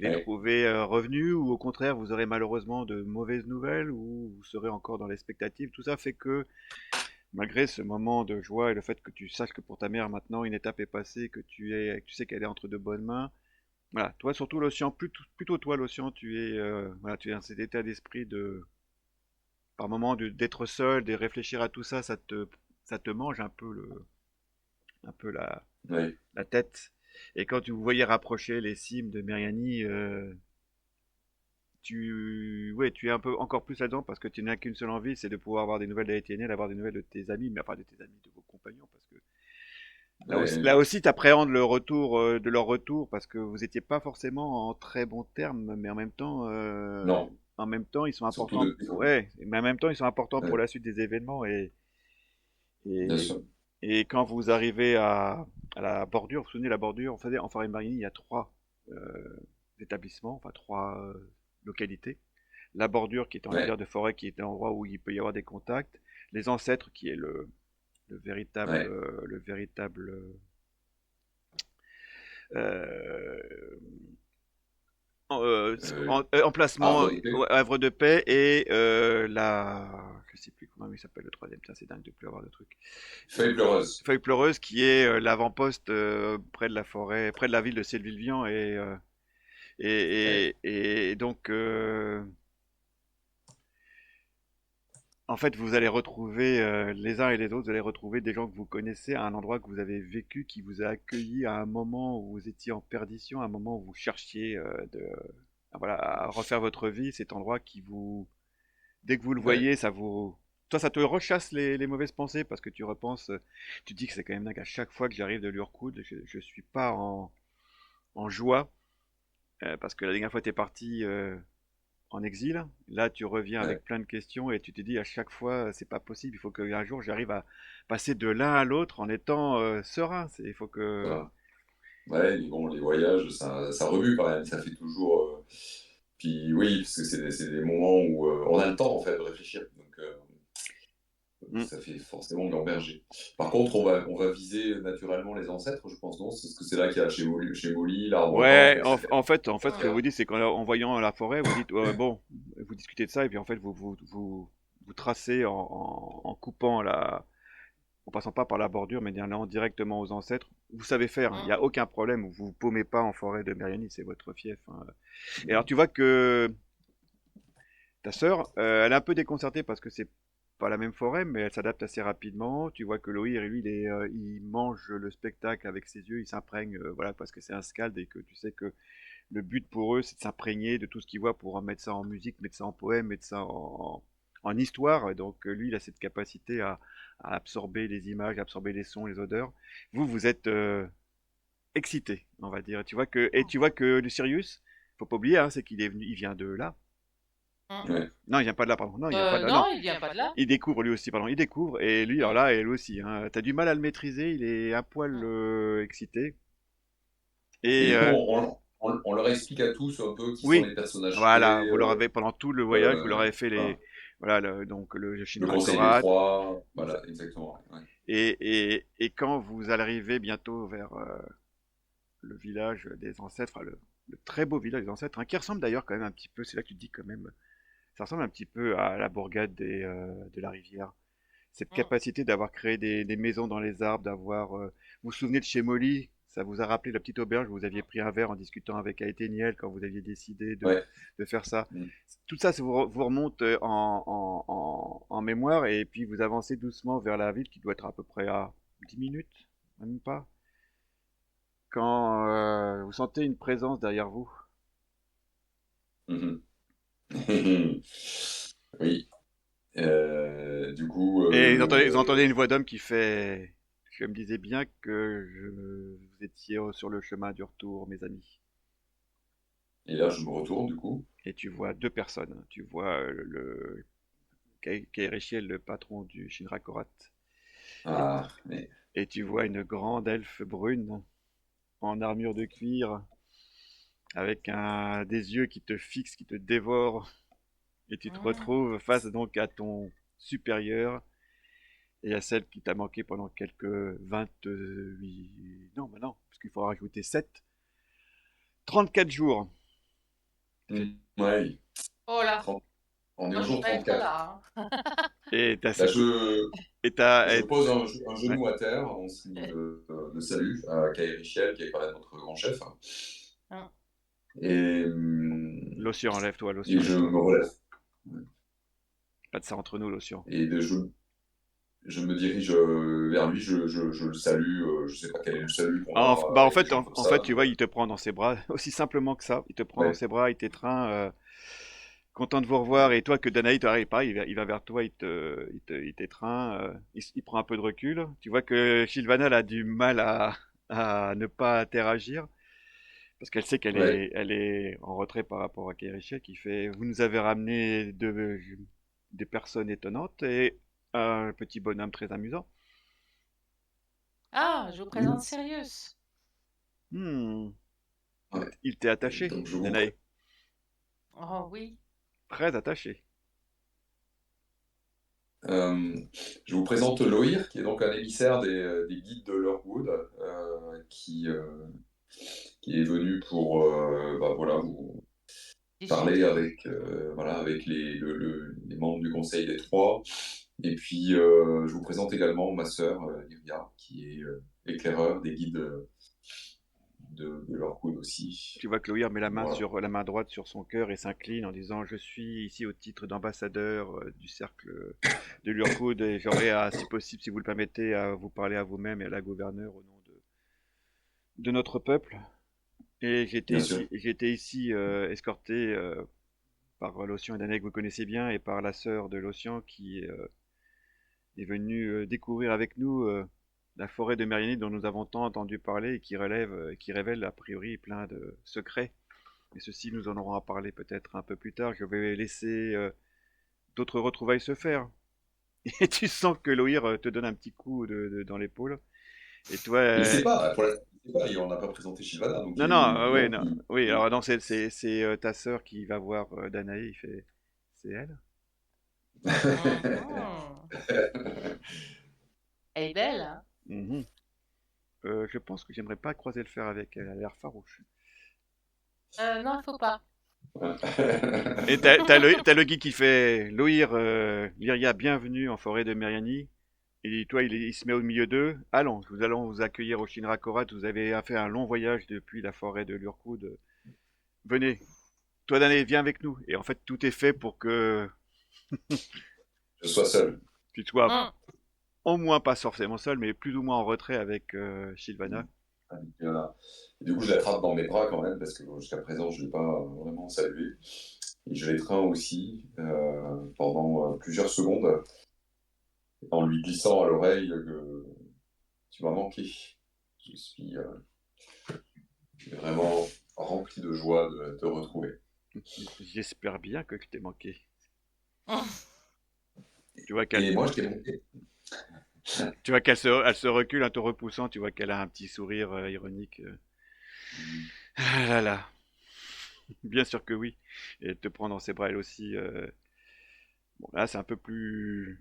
C: Ouais.
B: trouvé revenu, ou au contraire, vous aurez malheureusement de mauvaises nouvelles, ou vous serez encore dans l'expectative. Tout ça fait que, malgré ce moment de joie et le fait que tu saches que pour ta mère maintenant une étape est passée, que tu sais qu'elle est entre de bonnes mains, voilà, toi surtout l'océan, plutôt toi l'océan, voilà, tu es dans cet état d'esprit par moment d'être seul, de réfléchir à tout ça, ça te mange un peu
C: Ouais.
B: la tête. Et quand tu voyais rapprocher les cimes de Meriani, ouais, tu es un peu encore plus là-dedans parce que tu n'as qu'une seule envie, c'est de pouvoir avoir des nouvelles d'Aetienne, avoir des nouvelles de tes amis, mais enfin de tes amis, de vos compagnons, parce que
C: Ouais.
B: là aussi tu appréhendes le retour de leur retour parce que vous n'étiez pas forcément en très bons termes, mais
C: Non.
B: en même temps, ils sont
C: Surtout
B: importants.
C: depuis.
B: Ouais, mais en même temps, ils sont importants pour
C: Ouais.
B: la suite des événements
C: Bien
B: et,
C: sûr.
B: et quand vous arrivez à la bordure, vous vous souvenez la bordure, en forêt marine, il y a trois établissements, enfin trois localités. La bordure qui est en
C: Ouais.
B: lisière de forêt, qui est un endroit où il peut y avoir des contacts. Les ancêtres qui est
C: Ouais.
B: le véritable euh, emplacement,
C: Havre d'épée.
B: ouais, havre de paix, et je sais plus comment il s'appelle le troisième. Tiens, c'est dingue de plus avoir de trucs.
C: Feuille pleureuse.
B: Feuille pleureuse qui est l'avant-poste près de la forêt, près de la ville de Sylvilvian
C: Ouais.
B: et donc en fait, vous allez retrouver les uns et les autres, vous allez retrouver des gens que vous connaissez à un endroit que vous avez vécu, qui vous a accueilli à un moment où vous étiez en perdition, à un moment où vous cherchiez voilà, à refaire votre vie. Cet endroit qui vous dès que vous le
C: Ouais.
B: voyez, toi, ça te rechasse les mauvaises pensées parce que tu repenses, tu te dis que c'est quand même dingue. À chaque fois que j'arrive de l'Urkoud, je suis pas en joie parce que la dernière fois, tu es parti en exil. Là, tu reviens
C: Ouais.
B: avec plein de questions et tu te dis à chaque fois, c'est pas possible. Il faut qu'un jour, j'arrive à passer de l'un à l'autre en étant serein. Il faut que.
C: Voilà. Ouais, mais bon, les voyages, ça remue quand même, ça fait toujours. Puis oui, parce que c'est des moments où on a le temps en fait de réfléchir, donc
B: Hmm.
C: ça fait forcément gamberger. Par contre, on va viser naturellement les ancêtres, je pense, non? C'est ce que c'est là qu'il y a chez Molly, l'arbre temple,
B: Ouais,
C: etc.
B: en fait, ce que vous dites, c'est qu'en voyant la forêt, vous dites, ouais, bon, vous discutez de ça, et puis en fait, vous tracez en coupant en passant pas par la bordure, mais en allant directement aux ancêtres. Vous savez faire, il n'y a aucun problème, vous vous paumez pas en forêt de Mérianie, c'est votre fief, hein. Et alors, tu vois que ta sœur, elle est un peu déconcertée parce que c'est pas la même forêt, mais elle s'adapte assez rapidement. Tu vois que Loïr, lui, il mange le spectacle avec ses yeux, il s'imprègne, voilà, parce que c'est un skald et que tu sais que le but pour eux, c'est de s'imprégner de tout ce qu'ils voient pour en mettre ça en musique, mettre ça en poème, mettre ça en histoire. Et donc, lui, il a cette capacité à absorber les images, à absorber les sons, les odeurs. Vous êtes excité, on va dire. Et tu vois que le Sirius, faut pas oublier, hein, c'est qu'il est venu, il vient de là.
C: Ouais.
B: Non, il vient pas de là, pardon. Non, il vient pas de là. Non,
A: Non, il vient pas de là.
B: il découvre lui aussi, pardon. Il découvre et lui, alors
A: Mmh.
B: là, elle aussi. Hein. T'as du mal à le maîtriser. Il est un poil
A: Mmh.
B: excité.
C: Et
B: Et
C: du coup, on leur explique à tous un peu qui sont
B: oui,
C: les personnages
B: voilà.
C: clés,
B: Vous leur avez pendant tout le voyage, vous leur avez fait
C: voilà.
B: les, voilà, donc le
C: Le
B: Shinra
C: Conseil des
B: Korat.
C: Trois, voilà, exactement. Ouais.
B: Et quand vous arrivez bientôt vers le village des ancêtres, enfin, le très beau village des ancêtres, hein, qui ressemble d'ailleurs quand même un petit peu. C'est là que tu te dis quand même, ça ressemble un petit peu à la bourgade de la rivière. Cette
A: Mmh.
B: capacité d'avoir créé des maisons dans les arbres, vous vous souvenez de chez Molly, ça vous a rappelé la petite auberge où vous aviez pris un verre en discutant avec Aetheniel quand vous aviez décidé
C: Ouais.
B: de faire ça.
C: Mm.
B: Tout ça, vous remonte en mémoire et puis vous avancez doucement vers la ville qui doit être à peu près à 10 minutes, même pas, quand vous sentez une présence derrière vous.
C: Mhm. Oui. Du coup,
B: Et vous entendez une voix d'homme qui fait: je me disais bien que vous étiez sur le chemin du retour, mes amis.
C: et là, je me retourne, du coup.
B: Et tu vois deux personnes. Tu vois Kairichiel, le patron du Shinra Korat. Et,
C: Ah, mais
B: et tu vois une grande elfe brune en armure de cuir, avec des yeux qui te fixent, qui te dévorent. Et tu te
A: Mmh.
B: retrouves face donc à ton supérieur et à celle qui t'a manqué pendant quelques 28... Non, bah non, parce qu'il faut rajouter 7. 34 jours.
C: ouais,
A: Oh là!
C: 30 on est
A: Moi,
C: au
A: je vais
C: jour
A: pas être
C: 34.
A: là, hein.
B: Et t'as
C: Là,
B: ces coups... Et t'as...
C: je
B: et-
C: pose un
B: ouais.
C: genou à terre en signe de salut à Kairi Richiel, qui est quand même notre grand chef.
A: Mmh.
C: Et,
B: L'océan, lève-toi,
C: et
B: l'océan,
C: je
B: lève-toi.
C: me relève.
B: Pas de ça entre nous, l'océan.
C: Et je me dirige vers lui, je le salue. Je sais pas quel est le salut qu'on a avec les gens comme
B: En
C: ça.
B: fait, tu vois, il te prend dans ses bras, aussi simplement que ça. Il te prend dans
C: Ouais,
B: ses bras, il t'étreint, content de vous revoir. Et toi, que Danaï t'arrive pareil, il va vers toi, il t'étreint, il prend un peu de recul. Tu vois que Sylvana elle a du mal à ne pas interagir parce qu'elle sait
C: ouais.
B: elle est en retrait par rapport à Kérisha qui fait: vous nous avez ramené des personnes étonnantes et un petit bonhomme très amusant.
A: Ah, je vous présente Sirius.
B: Hmm,
C: Ouais.
B: il t'est attaché,
C: Donc
B: Danaï,
A: Oh oui.
B: très attaché.
C: euh, je vous présente Loïr, qui est donc un émissaire des guides de Lurwood, qui est venu pour bah, voilà, vous parler
A: Discuter.
C: avec, voilà, avec les membres du Conseil des Trois. Et puis, je vous présente également ma sœur, Iria, qui est éclaireur des guides de Lurwood aussi.
B: Tu vois que Loïr met
C: Voilà.
B: la main droite sur son cœur et s'incline en disant: je suis ici au titre d'ambassadeur du cercle de Lurkud et j'aurais, si possible, si vous le permettez, à vous parler à vous-même et à la gouverneure au nom de notre peuple. Et
C: Bien sûr.
B: j'ai été ici escorté par Lossian et Danae que vous connaissez bien, et par la sœur de Lossian qui est venue découvrir avec nous la forêt de Mérianie dont nous avons tant entendu parler et qui révèle a priori plein de secrets. Mais ceci, nous en aurons à parler peut-être un peu plus tard. Je vais laisser d'autres retrouvailles se faire. Et tu sens que Loïr te donne un petit coup dans l'épaule. Et toi,
C: Il sait pas, pour l'instant, il sait pas, et on n'a pas présenté Sylvana, donc
B: non, non, ouais,
C: non,
B: non, oui, alors non, c'est ta sœur qui va voir Danae, il fait, c'est elle?
A: Mhm. Elle est belle, hein?
B: Mhm. Je pense que j'aimerais pas croiser le fer avec elle, elle a l'air farouche.
A: Non, il faut pas.
B: Et t'as le guide qui fait, Loïr, Lyria, bienvenue en forêt de Mérianie. Et toi, il se met au milieu d'eux. Allons, nous allons vous accueillir au Shinra Korat. Vous avez fait un long voyage depuis la forêt de Lurkud. Venez, toi Danae, viens avec nous. Et en fait, tout est fait pour que
C: Je sois seul.
B: tu sois
A: Mm.
B: au moins pas forcément seul, mais plus ou moins en retrait avec Sylvana.
C: Voilà. Et du coup, je l'attrape dans mes bras quand même, parce que jusqu'à présent, je ne l'ai pas vraiment salué. Et je l'étreins aussi pendant plusieurs secondes, en lui glissant à l'oreille que tu m'as manqué. Je suis vraiment rempli de joie de te retrouver.
B: J'espère bien que je t'ai manqué.
A: Mm.
B: Tu vois
C: Et moi, je t'ai manqué.
B: elle se recule en te repoussant. Tu vois qu'elle a un petit sourire ironique. Ah là là, bien sûr que oui. Et te prendre dans ses bras elle aussi. Bon, là, c'est un peu plus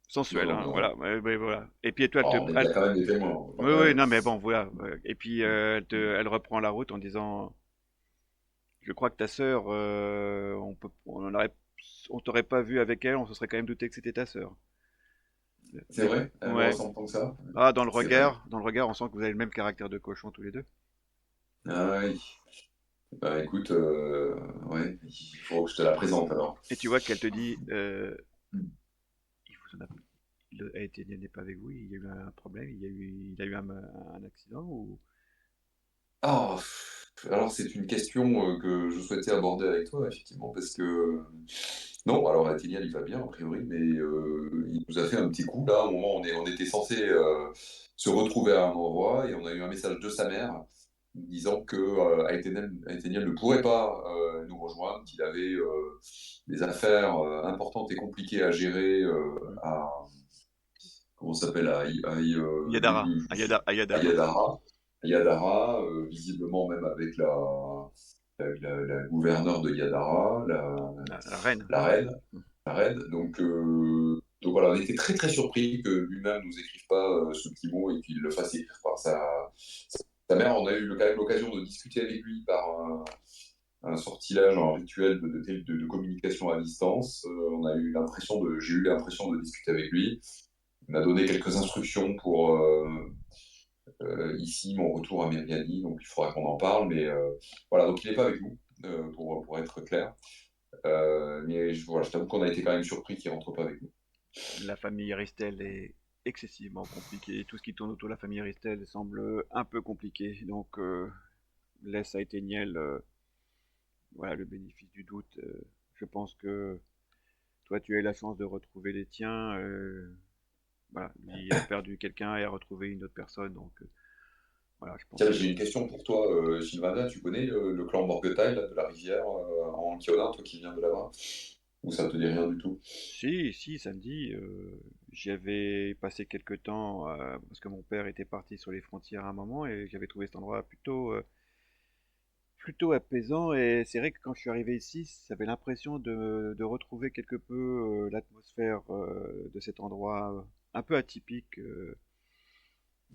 B: sensuel,
C: Non,
B: hein,
C: non.
B: voilà, ouais, ouais, voilà. Et puis toi,
C: Oh, on est bien quand même des témoins. On va
B: oui,
C: quand
B: oui,
C: même...
B: non, mais bon, voilà. Ouais. Et puis elle reprend la route en disant, je crois que ta sœur, on t'aurait pas vu avec elle, on se serait quand même douté que c'était ta sœur.
C: C'est vrai? Elle me
B: Ouais.
C: ressemble tant que ça?
B: Ah,
C: C'est vrai.
B: dans le regard, on sent que vous avez le même caractère de cochon tous les deux.
C: Ah oui. Bah écoute, ouais, il faut que je te la présente alors.
B: Et tu vois qu'elle te dit, il vous en a, il a été n'est pas avec vous, il y a eu un problème, il a eu un accident ou?
C: Ah, alors c'est une question que je souhaitais aborder avec toi, effectivement, parce que non, alors Athéniel il va bien a priori, mais il nous a fait un petit coup là, au moment où on était censé se retrouver à un endroit et on a eu un message de sa mère disant que Athéniel ne pourrait pas nous rejoindre, qu'il avait des affaires importantes et compliquées à gérer à comment ça s'appelle
B: Yadara,
C: à
B: Ayadara,
C: Yadara, visiblement même avec la gouverneure de Yadara,
B: la reine.
C: la reine, la reine. Donc voilà, on était très très surpris que lui-même nous écrive pas ce petit mot et qu'il le fasse écrire par sa mère. On a eu quand même l'occasion de discuter avec lui par un sortilège, un rituel de communication à distance. J'ai eu l'impression de discuter avec lui. Il m'a donné quelques instructions pour ici mon retour à Mériani, donc il faudra qu'on en parle. Mais voilà, donc il n'est pas avec nous, pour être clair. Mais voilà, je t'avoue qu'on a été quand même surpris qu'il ne rentre pas avec nous.
B: La famille Aristel est excessivement compliquée. Tout ce qui tourne autour de la famille Aristel semble un peu compliqué. Donc, laisse à Éténiel voilà, le bénéfice du doute. Je pense que toi, tu as eu la chance de retrouver les tiens. Voilà, lui a perdu quelqu'un et a retrouvé une autre personne. Donc, voilà, je pense
C: Tiens,
B: que.
C: j'ai une question pour toi, Sylvana. Tu connais le clan Morgethal là, de la rivière en Kionin, toi qui viens de là-bas? Ou ça te dit rien du tout?
B: Si, si, samedi, j'y avais passé quelques temps parce que mon père était parti sur les frontières à un moment et j'avais trouvé cet endroit plutôt apaisant. Et c'est vrai que quand je suis arrivé ici, j'avais l'impression de retrouver quelque peu l'atmosphère de cet endroit un peu atypique.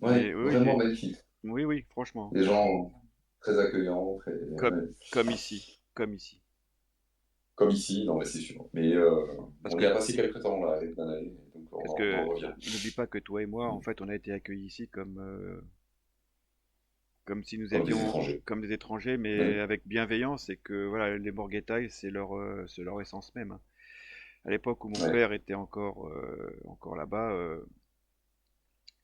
C: Ouais,
B: Mais oui,
C: vraiment magnifique.
B: oui, oui, franchement,
C: Des
B: franchement,
C: gens très accueillants,
B: comme,
C: ouais.
B: comme ici, comme ici.
C: Comme ici, non mais c'est sûr. Mais
B: Parce
C: on
B: que,
C: y a passé quelques temps là, avec Danae, donc
B: parce
C: on en
B: que
C: revient.
B: n'oublie pas que toi et moi, en fait, on a été accueillis ici comme si nous
C: Comme des
B: étions
C: étrangers.
B: comme des étrangers, mais
C: Oui.
B: avec bienveillance, et que voilà, les Morguetai, c'est leur essence même, hein. À l'époque où mon
C: Ouais.
B: père était encore là-bas,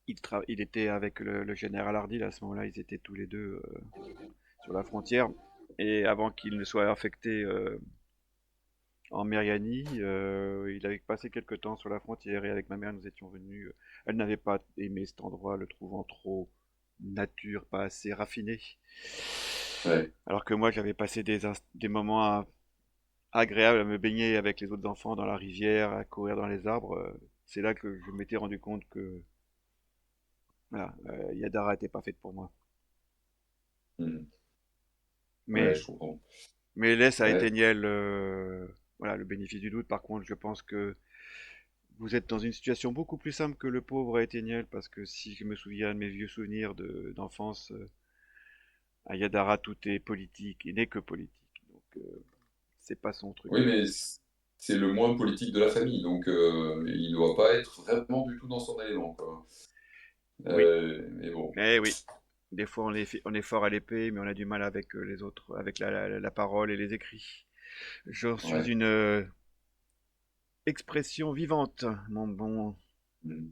B: il était avec le général Hardil à ce moment-là, ils étaient tous les deux sur la frontière. Et avant qu'il ne soit affecté en Mérianie, il avait passé quelques temps sur la frontière et avec ma mère, nous étions venus. Elle n'avait pas aimé cet endroit, le trouvant trop nature, pas assez raffiné.
C: Ouais.
B: Alors que moi, j'avais passé des moments agréables à me baigner avec les autres enfants dans la rivière, à courir dans les arbres. C'est là que je m'étais rendu compte que voilà, Yadara n'était pas faite pour moi.
C: Mhm. Ouais,
B: Mais,
C: je comprends.
B: mais laisse à
C: Ouais.
B: Etheniel voilà, le bénéfice du doute. Par contre, je pense que vous êtes dans une situation beaucoup plus simple que le pauvre Etheniel, parce que si je me souviens de mes vieux souvenirs d'enfance, à Yadara, tout est politique, il n'est que politique. Donc, c'est pas son truc.
C: Oui, mais c'est le moins politique de la famille, donc il ne doit pas être vraiment du tout dans son élément, quoi.
B: Oui,
C: Mais bon,
B: eh oui. Des fois, on est fort à l'épée, mais on a du mal avec les autres, avec la parole et les écrits. Je suis
C: ouais.
B: une expression vivante, mon bon.
C: Mhm.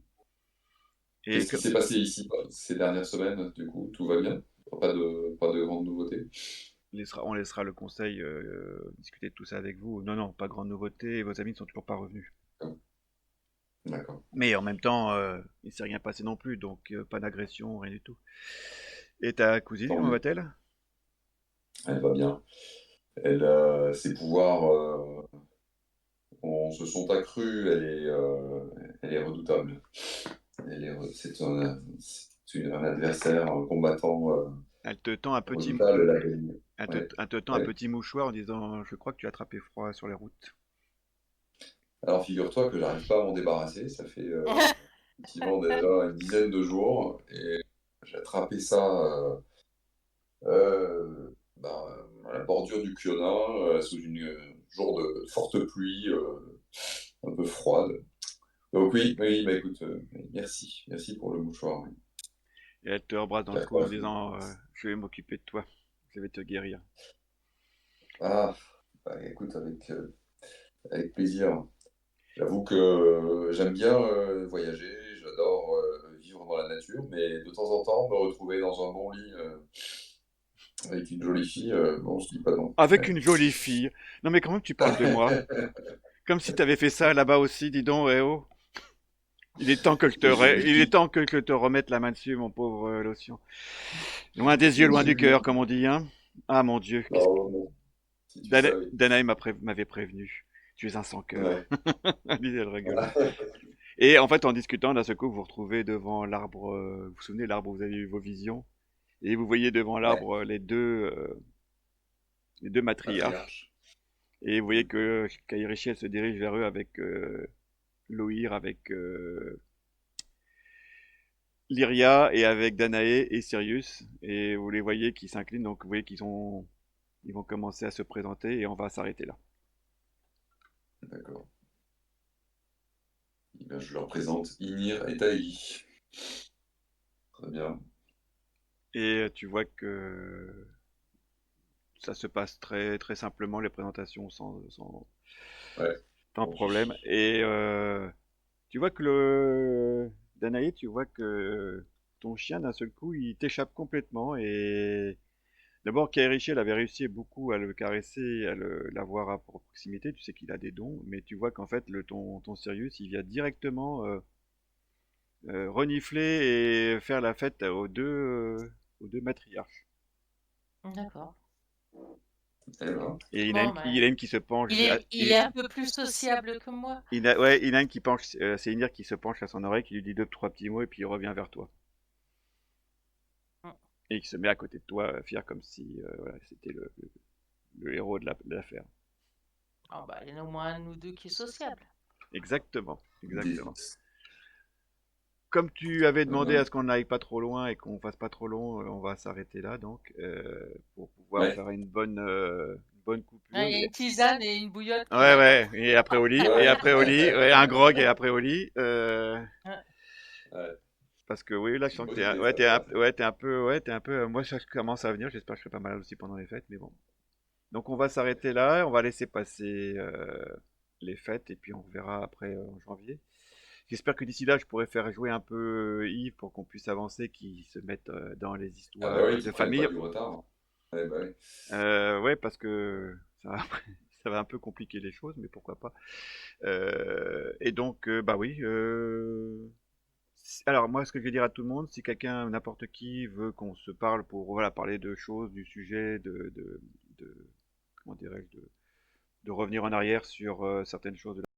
B: Et
C: Qu'est-ce
B: que,
C: qui s'est passé ici ces dernières semaines, du coup? Tout va bien? Pas de grandes nouveautés?
B: on laissera le conseil discuter de tout ça avec vous. Non, non, pas grande nouveauté, vos amis ne sont toujours pas revenus.
C: D'accord.
B: Mais en même temps, il s'est rien passé non plus, donc pas d'agression, rien du tout. Et ta cousine,
C: Tant
B: comment
C: mieux.
B: va-t-elle?
C: Elle va bien. Ses pouvoirs se sont accrus. Elle est redoutable. C'est un adversaire, un combattant
B: Elle te tend un petit,
C: redoutable. Elle a gagné. Ouais.
B: elle te tend un
C: Ouais.
B: petit mouchoir en disant, je crois que tu as attrapé froid sur les routes.
C: Alors, figure-toi que j'arrive pas à m'en débarrasser. Ça fait effectivement déjà une dizaine de jours et j'ai attrapé ça à la bordure du Kiona sous une jour de forte pluie un peu froide. Donc oui, oui, bah écoute, merci pour le mouchoir. Oui.
B: Et elle te rebrasse dans le cou en disant, je vais m'occuper de toi, je vais te guérir.
C: Ah, bah écoute, avec plaisir. J'avoue que j'aime bien voyager, j'adore vivre dans la nature, mais de temps en temps, me retrouver dans un bon lit avec une jolie fille, bon, je dis pas non.
B: Avec
C: Ouais.
B: une jolie fille. Non mais quand même tu parles de moi. Comme si t'avais fait ça là-bas aussi, dis donc, eh oh.
C: J'ai une
B: Il est
C: fille.
B: temps que je te remette la main dessus, mon pauvre Lotion. Loin des yeux, loin du cœur, comme on dit, hein. Ah mon Dieu, qu'est-ce que...
C: Oh, bon, si tu savais.
B: Danae m'avait prévenu. Tu es un sans-cœur.
C: Ouais.
B: Elle rigolait.
C: Voilà.
B: Et en fait, en discutant, d'un seul coup, vous vous retrouvez devant l'arbre. Vous vous souvenez, l'arbre où vous avez eu vos visions. Et vous voyez devant
C: Ouais.
B: l'arbre les deux matriarches.
C: Matriarche.
B: Et vous voyez que Kairishi, elle se dirige vers eux avec Loïr, avec Lyria et avec Danae et Sirius. Et vous les voyez qui s'inclinent, donc vous voyez ils vont commencer à se présenter et on va s'arrêter là.
C: D'accord. Eh bien, je leur présente Inir et Taï. Très bien.
B: Et tu vois que ça se passe très, très simplement, les présentations
C: Ouais.
B: sans
C: Bon,
B: problème. Et tu vois que Danae, tu vois que ton chien, d'un seul coup, il t'échappe complètement. Et d'abord, Kairishi, elle avait réussi beaucoup à le caresser, l'avoir à proximité. Tu sais qu'il a des dons, mais tu vois qu'en fait, ton Sirius, il vient directement renifler et faire la fête aux deux matriarches.
A: D'accord.
C: Eh ben,
B: Et
A: Bon,
B: il y en
A: ben,
B: a une qui se penche.
A: il est un peu plus sociable que moi.
B: Ouais, il y en a une qui penche. C'est Inir qui se penche à son oreille, qui lui dit deux, trois petits mots, et puis il revient vers toi.
A: Mm.
B: Et qui se met à côté de toi, fier comme si voilà, c'était le héros de l'affaire.
A: Ah bah, il y en a au moins un ou deux qui est sociable.
B: Exactement,
C: des-
B: exactement. Comme tu avais
C: très
B: demandé
C: bien.
B: à ce qu'on n'aille pas trop loin et qu'on fasse pas trop long, on va s'arrêter là donc pour pouvoir
C: Ouais.
B: faire une bonne
A: Ah,
B: coupure.
A: il y a une tisane et une bouillotte qui
B: Ouais,
A: m'attendent.
B: ouais. Et
C: Ouais,
B: après au lit, ouais, un grog et après au lit.
A: Ouais.
C: ouais.
B: Parce que oui, là je
C: C'est une
B: sens que
C: bonne idée, ça, tout à fait.
B: ouais, t'es un peu. Moi ça commence à venir. J'espère que je serai pas malade aussi pendant les fêtes, mais bon. Donc on va s'arrêter là, on va laisser passer les fêtes et puis on verra après en janvier. J'espère que d'ici là je pourrai faire jouer un peu Yves pour qu'on puisse avancer, qu'il se mette dans les
C: Ah bah
B: histoires
C: oui,
B: de
C: qu'ils prennent pas
B: famille.
C: du retard. Ouais, bah ouais.
B: Ouais, parce que ça va, ça va un peu compliquer les choses, mais pourquoi pas. Et donc, bah oui. Alors moi, ce que je vais dire à tout le monde, si quelqu'un, n'importe qui, veut qu'on se parle pour voilà parler de choses, du sujet, de comment dirais-je, de revenir en arrière sur certaines choses de